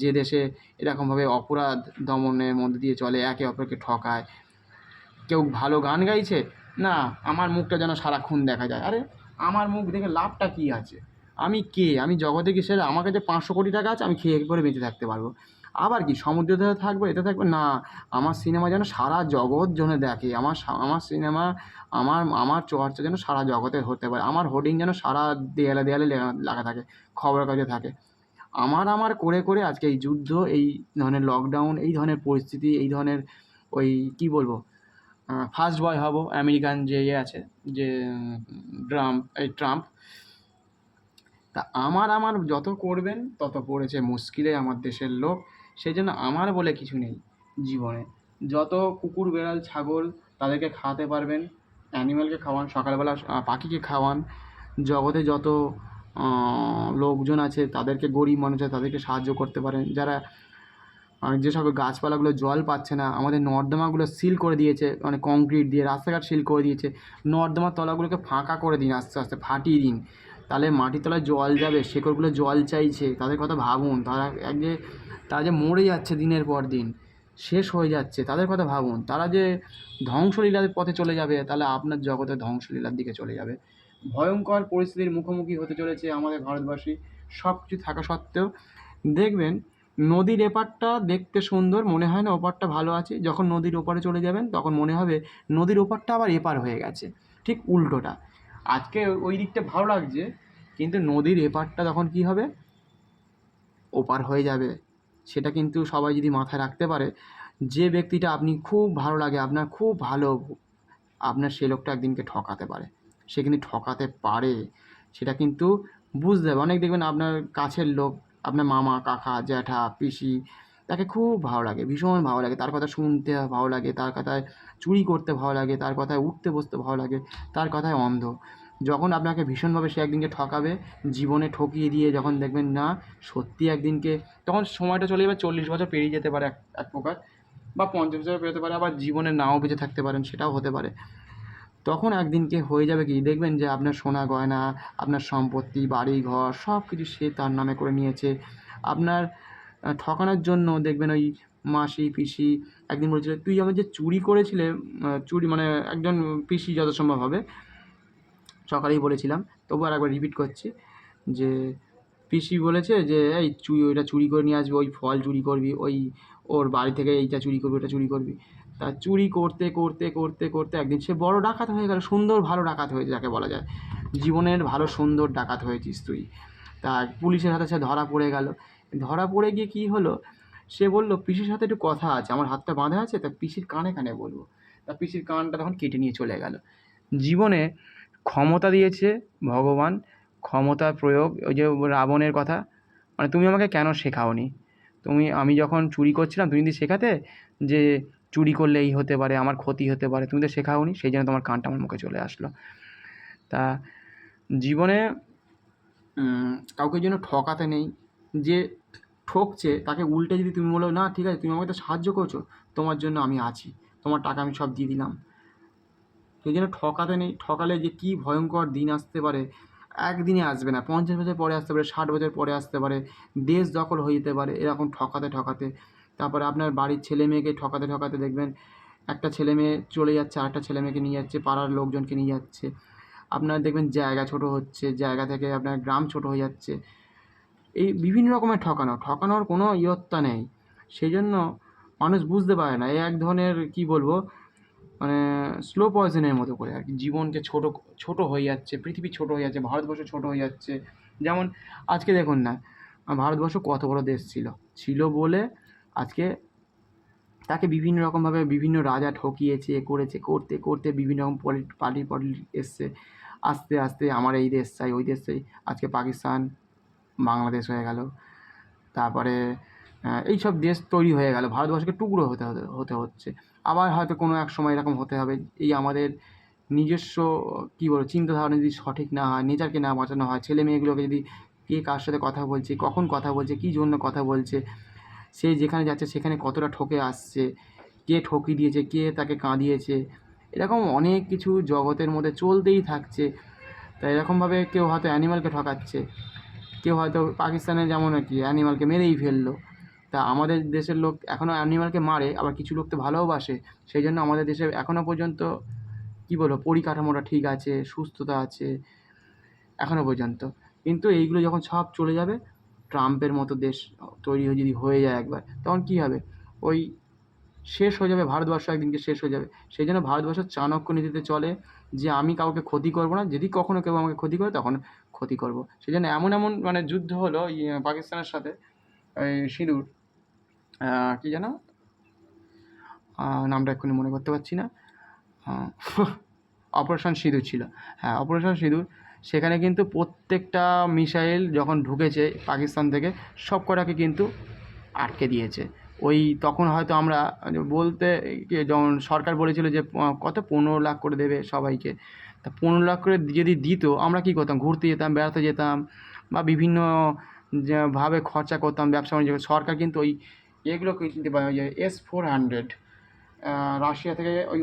যে দেশে এরকমভাবে অপরাধ দমনের মধ্যে দিয়ে চলে, একে অপরকে ঠকায়, কেউ ভালো গান গাইছে, না আমার মুখটা যেন সারাক্ষণ দেখা যায়। আরে আমার মুখ দেখে লাভটা কী আছে? আমি কে? আমি জগতে কি সেরা? আমার কাছে 500 কোটি টাকা আছে, আমি খেয়ে পরে বেঁচে থাকতে পারবো। আবার কি সমুদ্রতে থাকবো, এতে থাকবো না। আমার সিনেমা যেন সারা জগৎ যেন দেখে, আমার সিনেমা, আমার চর্চা যেন সারা জগতে হতে পারে, আমার হোর্ডিং যেন সারা দেয়ালে দেয়ালে লাগা থাকে, খবরের কাগজে থাকে। আমার করে করে আজকে এই যুদ্ধ, এই ধরনের লকডাউন, এই ধরনের পরিস্থিতি, এই ধরনের ওই কী বলবো, ফার্স্ট বয় হব, আমেরিকান যে আছে, যে ট্রাম্প। তা আমার যত করবেন তত পড়েছে মুশকিলে আমার দেশের লোক। সেই জন্য আমার বলে কিছু নেই জীবনে। যত কুকুর বেড়াল ছাগল তাদেরকে খাওয়াতে পারবেন, অ্যানিম্যালকে খাওয়ান, সকালবেলা পাখিকে খাওয়ান। জগতে যত লোকজন আছে তাদেরকে, গরিব মানুষ আছে তাদেরকে সাহায্য করতে পারেন। যারা যেসব গাছপালাগুলো জল পাচ্ছে না, আমাদের নর্দমাগুলো সিল করে দিয়েছে, মানে কংক্রিট দিয়ে রাস্তাঘাট সিল করে দিয়েছে, নর্দমার তলাগুলোকে ফাঁকা করে দিন, আস্তে আস্তে ফাটিয়ে দিন, তাহলে মাটির তলায় জল যাবে। শেকড়গুলো জল চাইছে, তাদের কথা ভাবুন। তারা যে মরে যাচ্ছে দিনের পর দিন, শেষ হয়ে যাচ্ছে, তাদের কথা ভাবুন। তারা যে ধ্বংসলীলার পথে চলে যাবে, তাহলে আপনার জগতে ধ্বংসলীলার দিকে চলে যাবে। ভয়ঙ্কর পরিস্থিতির মুখোমুখি হতে চলেছে আমাদের ভারতবাসী। সব কিছু থাকা সত্ত্বেও দেখবেন নদীর এপারটা দেখতে সুন্দর, মনে হয় না ওপারটা ভালো আছে। যখন নদীর ওপারে চলে যাবেন তখন মনে হবে নদীর ওপারটা আবার এপার হয়ে গেছে। ঠিক উল্টোটা। আজকে ওই দিকটা ভালো লাগছে, কিন্তু নদীর এপারটা তখন কী হবে, ওপার হয়ে যাবে। সেটা কিন্তু সবাই যদি মাথায় রাখতে পারে, যে ব্যক্তিটা আপনি খুব ভালো লাগে, আপনার খুব ভালো, আপনার সেই লোকটা একদিনকে ঠকাতে পারে। সে কিন্তু ঠকাতে পারে, সেটা কিন্তু বুঝতে হবে। অনেক দেখবেন আপনার কাছের লোক, আপনার মামা, কাকা, জ্যাঠা, পিসি, তাকে খুব ভালো লাগে, ভীষণ ভালো লাগে, তার কথা শুনতে ভালো লাগে, তার কথায় চুরি করতে ভালো লাগে, তার কথায় উঠতে বসতে ভালো লাগে, তার কথায় অন্ধ। যখন আপনাকে ভীষণভাবে সে একদিনকে ঠকাবে, জীবনে ঠকিয়ে দিয়ে যখন দেখবেন না সত্যি একদিনকে, তখন সময়টা চলে যাবে, 40 বছর পেরিয়ে যেতে পারে এক প্রকার, বা 50 বছর পেরোতে পারে, আবার জীবনে নাও বেঁচে থাকতে পারেন, সেটাও হতে পারে। তখন একদিনকে হয়ে যাবে কি, দেখবেন যে আপনার সোনা গয়না, আপনার সম্পত্তি, বাড়ি ঘর সব কিছু সে তার নামে করে নিয়েছে। আপনার ঠকানোর জন্য দেখবেন ওই মাসি পিসি একদিন বলেছিল, তুই আমার যে চুরি করেছিলে, চুরি মানে একজন পিসি যত সম্ভব হবে, সকালেই বলেছিলাম তবু আর একবার রিপিট করছি যে পিসি বলেছে যে এই ওইটা চুরি করে নিয়ে আসবি, ওই ফল চুরি করবি, ওই ওর বাড়ি থেকে এইটা চুরি করবি, ওটা চুরি করবি। তা চুরি করতে করতে করতে করতে একদিন সে বড় ডাকাত হয়ে গেল, সুন্দর ভালো ডাকাত হয়েছে যাকে বলা যায়, জীবনের ভালো সুন্দর ডাকাত হয়েছিস তুই। তা পুলিশের হাতে সে ধরা পড়ে গেল। ধরা পড়ে গিয়ে কী হলো, সে বলল পিসির সাথে একটু কথা আছে, আমার হাতটা বাঁধা আছে, তা পিসির কানে কানে বলবো। তা পিসির কানটা তখন কেটে নিয়ে চলে গেল। জীবনে ক্ষমতা দিয়েছে ভগবান, ক্ষমতার প্রয়োগ, ওই যে রাবণের কথা, মানে তুমি আমাকে কেন শেখাওনি, আমি যখন চুরি করছিলাম তুমি যদি শেখাতে যে চুরি করলে এই হতে পারে, আমার ক্ষতি হতে পারে, তুমি তো শেখাওনি, সেই জন্য তোমার কানটা আমার মুখে চলে আসলো। তা জীবনে কাউকে যেন ঠকাতে নেই, যে ঠকছে তাকে উল্টে যদি তুমি বলো না ঠিক আছে তুমি আমাকে তো সাহায্য করছো, তোমার জন্য আমি আছি, তোমার টাকা আমি সব দিয়ে দিলাম, সেই জন্য ঠকাতে নেই। ঠকালে যে কী ভয়ঙ্কর দিন আসতে পারে, একদিনে আসবে না, 50 বছর পরে আসতে পারে, 60 বছর পরে আসতে পারে, দেশ দখল হয়ে যেতে পারে এরকম ঠকাতে ঠকাতে। তারপরে আপনার বাড়ির ছেলে মেয়েকে ঠকাতে ঠকাতে দেখবেন একটা ছেলে মেয়ে চলে যাচ্ছে, আরেকটা ছেলে মেয়েকে নিয়ে যাচ্ছে, পাড়ার লোকজনকে নিয়ে যাচ্ছে, আপনার দেখবেন জায়গা ছোট হচ্ছে, জায়গা থেকে আপনার গ্রাম ছোট হয়ে যাচ্ছে। এই বিভিন্ন রকমের ঠকানোর কোনো ইয়ত্তা নেই। সেই জন্য মানুষ বুঝতে পারে না, এই এক ধরনের কী বলবো, মানে স্লো পয়জনের মতো করে আর কি, জীবনকে ছোট হয়ে যাচ্ছে, পৃথিবী ছোট হয়ে যাচ্ছে, ভারতবর্ষ ছোট হয়ে যাচ্ছে। যেমন আজকে দেখুন না, ভারতবর্ষ কত বড় দেশ ছিল বলে আজকে তাকে বিভিন্ন রকমভাবে বিভিন্ন রাজা ঠকিয়েছে, করেছে, করতে করতে বিভিন্ন রকম পলিটিক্স এসছে, আস্তে আস্তে আমার এই দেশ চাই, ওই দেশ চাই, আজকে পাকিস্তান বাংলাদেশ হয়ে গেল। তারপরে এইসব দেশ তৈরি হয়ে গেল, ভারতবর্ষকে টুকরো হতে হচ্ছে। আবার হয়তো কোনো এক সময় এরকম হতে হবে, এই আমাদের নিজস্ব কী বলবো চিন্তাধারণা যদি সঠিক না হয়, নেচারকে না বাঁচানো হয়, ছেলে মেয়েগুলোকে যদি কে কার সাথে কথা বলছে, কখন কথা বলছে, কী জন্য কথা বলছে, সে যেখানে যাচ্ছে সেখানে কতটা ঠকে আসছে, কে ঠকিয়ে দিয়েছে, কে তাকে কাঁদিয়েছে, এরকম অনেক কিছু জগতের মধ্যে চলতেই থাকছে। তাই এরকমভাবে কেউ হয়তো অ্যানিম্যালকে ঠকাচ্ছে, কেউ হয়তো পাকিস্তানে যেমন আর কি অ্যানিম্যালকে মেরেই ফেললো। তা আমাদের দেশের লোক এখনও অ্যানিম্যালকে মারে, আবার কিছু লোক তো ভালোওবাসে। সেই জন্য আমাদের দেশে এখনও পর্যন্ত কী বলবো পরিকাঠামোটা ঠিক আছে, সুস্থতা আছে এখনও পর্যন্ত। কিন্তু এইগুলো যখন সব চলে যাবে, ট্রাম্পের মতো দেশ তৈরি যদি হয়ে যায় একবার, তখন কী হবে, ওই শেষ হয়ে যাবে ভারতবর্ষ, একদিনকে শেষ হয়ে যাবে। সেই জন্য ভারতবর্ষ চাণক্য নীতিতে চলে যে আমি কাউকে ক্ষতি করবো না, যদি কখনও কেউ আমাকে ক্ষতি করে তখন ক্ষতি করবো। সেই জন্য এমন এমন মানে যুদ্ধ হলো পাকিস্তানের সাথে, ওই সিঁদুর কী যেন নামটা এক্ষুনি মনে করতে পারছি না, অপারেশন সিঁদুর ছিল, হ্যাঁ অপারেশন সিঁদুর। সেখানে কিন্তু প্রত্যেকটা মিসাইল যখন ঢুকেছে পাকিস্তান থেকে সব কটাকে কিন্তু আটকে দিয়েছে। ওই তখন হয়তো আমরা বলতে যেমন সরকার বলেছিল যে কত 15 লাখ করে দেবে সবাইকে, তা 15 লাখ করে যদি দিত আমরা কী করতাম, ঘুরতে যেতাম, বেড়াতে যেতাম, বা বিভিন্ন ভাবে খরচা করতাম, ব্যবসা বাণিজ্য। সরকার কিন্তু ওই এগুলো কিনতে পারে, ওই যে S-400 রাশিয়া থেকে, ওই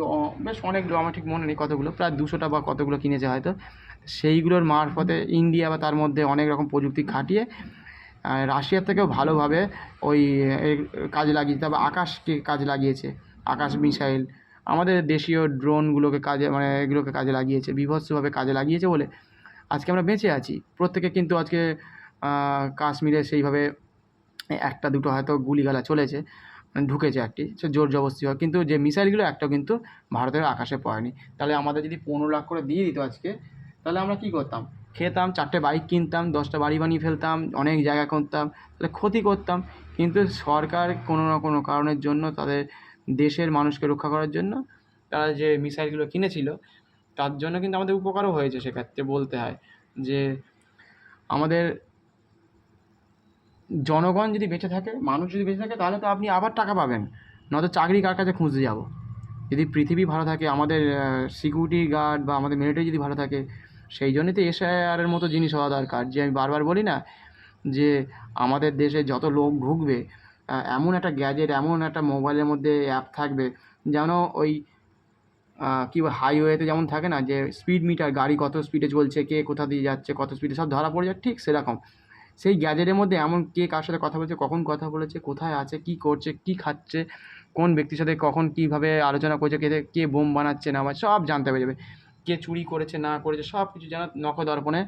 বেশ অনেকগুলো, আমার ঠিক মনে নেই কতগুলো, প্রায় 200টা বা কতগুলো কিনেছে হয়তো, সেইগুলোর মারফতে ইন্ডিয়া বা তার মধ্যে অনেক রকম প্রযুক্তি খাটিয়ে রাশিয়ার থেকেও ভালোভাবে ওই কাজে লাগিয়েছে। তারপর আকাশকে কাজে লাগিয়েছে, আকাশ মিসাইল আমাদের দেশীয় ড্রোনগুলোকে কাজে মানে এগুলোকে কাজে লাগিয়েছে, বীভৎসভাবে কাজে লাগিয়েছে বলে আজকে আমরা বেঁচে আছি। প্রত্যেকে কিন্তু আজকে কাশ্মীরে সেইভাবে একটা দুটো হয়তো গুলিগালা চলেছে, ঢুকেছে একটি, সে জোর জবরদস্তি হয়, কিন্তু যে মিসাইলগুলো একটাও কিন্তু ভারতের আকাশে পড়েনি। তাহলে আমাদের যদি 15 লাখ করে দিয়ে দিত আজকে, তাহলে আমরা কী করতাম, খেতাম, 4টে বাইক কিনতাম, 10টা বাড়ি বানিয়ে ফেলতাম, অনেক জায়গা করতাম, তাহলে ক্ষতি করতাম। কিন্তু সরকার কোনো না কোনো কারণের জন্য তাদের দেশের মানুষকে রক্ষা করার জন্য তারা যে মিসাইলগুলো কিনেছিল, তার জন্য কিন্তু আমাদের উপকারও হয়েছে। সেক্ষেত্রে বলতে হয় যে আমাদের জনগণ যদি বেঁচে থাকে, মানুষ যদি বেঁচে থাকে, তাহলে তো আপনি আবার টাকা পাবেন, নয়তো চাকরি কার কাছে খুঁজতে যাব। যদি পৃথিবী ভালো থাকে, আমাদের সিকিউরিটি গার্ড বা আমাদের মিলিটারি যদি ভালো থাকে, সেই জন্যই তো SIR-এর মতো জিনিস হওয়া দরকার। যে আমি বারবার বলি না যে আমাদের দেশে যত লোক ঢুকবে, এমন একটা গ্যাজেট, এমন একটা মোবাইলের মধ্যে অ্যাপ থাকবে যেন ওই কী হাইওয়েতে যেমন থাকে না যে স্পিড মিটার, গাড়ি কত স্পিডে চলছে, কে কোথা দিয়ে যাচ্ছে, কত স্পিডে, সব ধরা পড়ে যায়, ঠিক সেরকম সেই গ্যাজেটের মধ্যে এমন কে কার সাথে কথা বলছে, কখন কথা বলেছে, কোথায় আছে, কী করছে, কী খাচ্ছে, কোন ব্যক্তির সাথে কখন কীভাবে আলোচনা করছে, কে বোম বানাচ্ছে না বানাচ্ছে সব জানতে পেরে যাবে। কে চুরি করেছে না করেছে সব কিছু যেন নখদর্পণে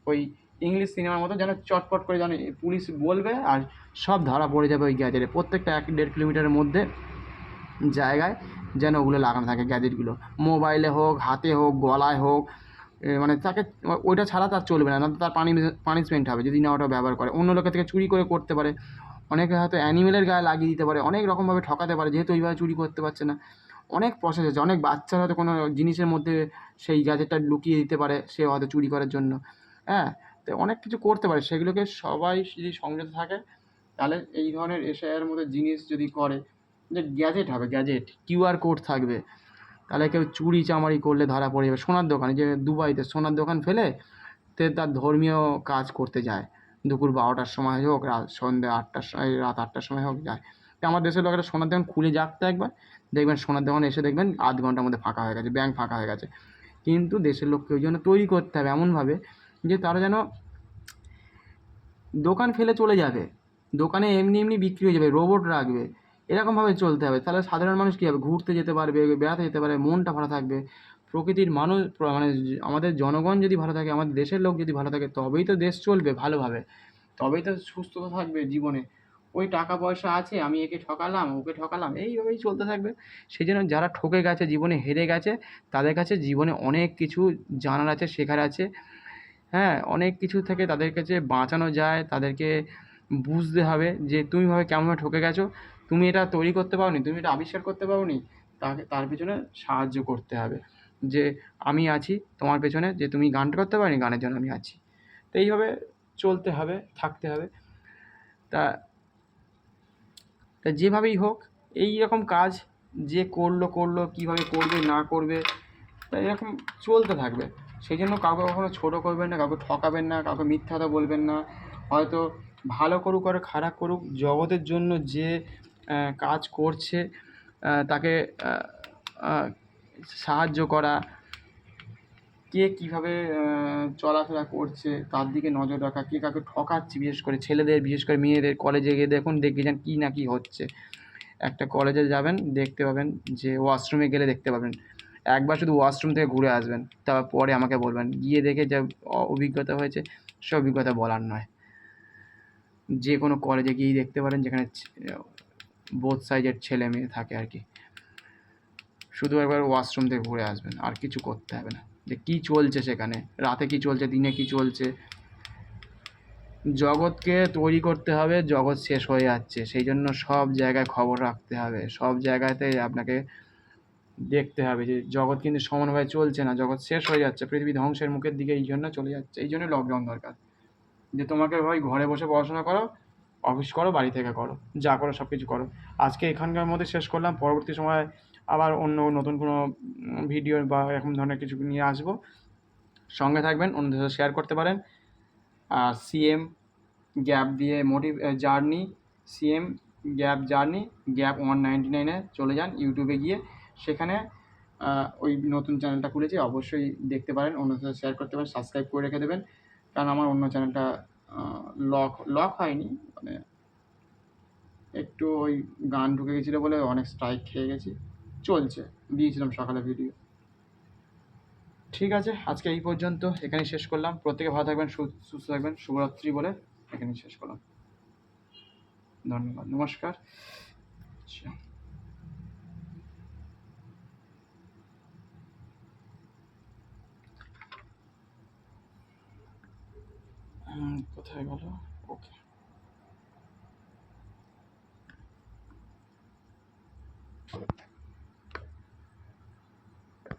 ওই ইংলিশ সিনেমার মতো যেন চটপট করে যেন পুলিশ বলবে আর সব ধরা পড়ে যাবে ওই গ্যাজেটে। প্রত্যেকটা 1-1.5 কিলোমিটারের মধ্যে জায়গায় যেন ওগুলো লাগানো থাকে গ্যাজেটগুলো, মোবাইলে হোক, হাতে হোক, গলায় হোক। মানে তাকে ওইটা ছাড়া তার চলবে না, তার পানিশমেন্ট হবে যদি না ওটা ব্যবহার করে। অন্য লোকের থেকে চুরি করে করতে পারে, অনেকে হয়তো অ্যানিমেলের গায়ে লাগিয়ে দিতে পারে, অনেক রকমভাবে ঠকাতে পারে, যেহেতু ওইভাবে চুরি করতে পারছে না। অনেক প্রসেস আছে, অনেক বাচ্চারা হয়তো কোনো জিনিসের মধ্যে সেই গ্যাজেটটা লুকিয়ে দিতে পারে সে হয়তো চুরি করার জন্য। হ্যাঁ, তো অনেক কিছু করতে পারে, সেগুলোকে সবাই যদি সংযত থাকে তাহলে এই ধরনের এসআইয়ের মতো জিনিস যদি করে, যে গ্যাজেট হবে, গ্যাজেট কিউআর কোড থাকবে, তাহলে কেউ চুরি চামারি করলে ধরা পড়ে যাবে। সোনার দোকানে, যে দুবাইতে সোনার দোকান ফেলে তার ধর্মীয় কাজ করতে যায়, দুপুর 12টার সময় হোক, সন্ধ্যে 8টার সময়, রাত 8টার সময় হোক যায়। তো আমার দেশের লোকেরা সোনার দোকান খুলে যাকতো একবার, দেখবেন সোনার দোকানে এসে দেখবেন আধ ঘন্টার মধ্যে ফাঁকা হয়ে গেছে, ব্যাংক ফাঁকা হয়ে গেছে। কিন্তু দেশের লোককে ওই জন্য তৈরি করতে হবে এমনভাবে যে তারা যেন দোকান ফেলে চলে যাবে, দোকানে এমনি এমনি বিক্রি হয়ে যাবে, রোবট রাখবে, এরকমভাবে চলতে হবে। তাহলে সাধারণ মানুষ কী হবে, ঘুরতে যেতে পারবে, বেড়াতে যেতে পারবে, মনটা ভালো থাকবে। প্রকৃতির মানুষ মানে আমাদের জনগণ যদি ভালো থাকে, আমাদের দেশের লোক যদি ভালো থাকে, তবেই তো দেশ চলবে ভালোভাবে, তবেই তো সুস্থতা থাকবে জীবনে। ওই টাকা পয়সা আছে, আমি একে ঠকালাম, ওকে ঠকালাম, এইভাবেই চলতে থাকবে। সেই জন্য যারা ঠকে গেছে, জীবনে হেরে গেছে, তাদের কাছে জীবনে অনেক কিছু জানার আছে, শেখার আছে। হ্যাঁ, অনেক কিছু থেকে তাদের কাছে বাঁচানো যায়, তাদেরকে বুঝতে হবে যে তুমি কেমনভাবে ঠকে গেছো, তুমি এটা তৈরি করতে পারোনি, তুমি এটা আবিষ্কার করতে পারোনি, তার পেছনে সাহায্য করতে হবে। যে আমি আছি তোমার পেছনে, যে তুমি গানটা করতে পারোনি, গানের জন্য আমি আছি। তো এইভাবে চলতে হবে, থাকতে হবে। তা তা যেভাবেই হোক, এই রকম কাজ যে করলো, কীভাবে করবে না করবে, তা এরকম চলতে থাকবে। সেই জন্য কাউকে কখনো ছোটো করবেন না, কাউকে ঠকাবেন না, কাউকে মিথ্যা কথা বলবেন না। হয়তো ভালো করুক আর খারাপ করুক, জগতের জন্য যে কাজ করছে তাকে সাহায্য করা, কে কীভাবে চলাফেরা করছে তার দিকে নজর রাখা, কে কাকে ঠকাচ্ছে, বিশেষ করে ছেলেদের, বিশেষ করে মেয়েদের। কলেজে গিয়ে দেখে যান কী না কী হচ্ছে। একটা কলেজে যাবেন, দেখতে পাবেন যে ওয়াশরুমে গেলে দেখতে পাবেন, একবার শুধু ওয়াশরুম থেকে ঘুরে আসবেন, তারপরে আমাকে বলবেন। গিয়ে দেখে যা অভিজ্ঞতা হয়েছে, সে অভিজ্ঞতা বলার নয়। যে কোনো কলেজে গিয়েই দেখতে পারেন যেখানে বোথ সাইডের ছেলে মেয়ে থাকে আর কি। শুধু একবার ওয়াশরুম থেকে ঘুরে আসবেন, আর কিছু করতে হবে না। যে কী চলছে সেখানে, রাতে কী চলছে, দিনে কী চলছে। জগৎকে তৈরি করতে হবে, জগৎ শেষ হয়ে যাচ্ছে, সেই জন্য সব জায়গায় খবর রাখতে হবে, সব জায়গাতেই আপনাকে দেখতে হবে যে জগৎ কিন্তু সমানভাবে চলছে না, জগৎ শেষ হয়ে যাচ্ছে, পৃথিবী ধ্বংসের মুখের দিকে এই জন্য চলে যাচ্ছে। এই জন্য লকডাউন দরকার, যে তোমাকে ভাই ঘরে বসে পড়াশোনা করো, অফিস করো, বাড়ি থেকে করো, যা করো সব কিছু করো। আজকে এখানকার মধ্যে শেষ করলাম, পরবর্তী সময় আবার অন্য নতুন কোনো ভিডিও বা এরকম ধরনের কিছু নিয়ে আসবো। সঙ্গে থাকবেন, অন্যদের সাথে শেয়ার করতে পারেন। আর সিএম গ্যাপ দিয়ে journey, CM gap journey, gap 199-এ চলে যান ইউটিউবে গিয়ে, সেখানে ওই নতুন চ্যানেলটা খুলেছি, অবশ্যই দেখতে পারেন, অন্যদের সাথে শেয়ার করতে পারেন, সাবস্ক্রাইব করে রেখে দেবেন। কারণ আমার অন্য চ্যানেলটা লক হয়নি, মানে একটু ওই গান ঢুকে গেছিলো বলে অনেক স্ট্রাইক খেয়ে গেছি, চলছে, দিয়েছিলাম সকালে ভিডিও। ঠিক আছে, আজকে এই পর্যন্ত, এখানেই শেষ করলাম। প্রত্যেকে ভালো থাকবেন, সুস্থ থাকবেন, শুভরাত্রি বলে এখানেই শেষ করলাম। ধন্যবাদ, নমস্কার। আচ্ছা, কোথায় গেল?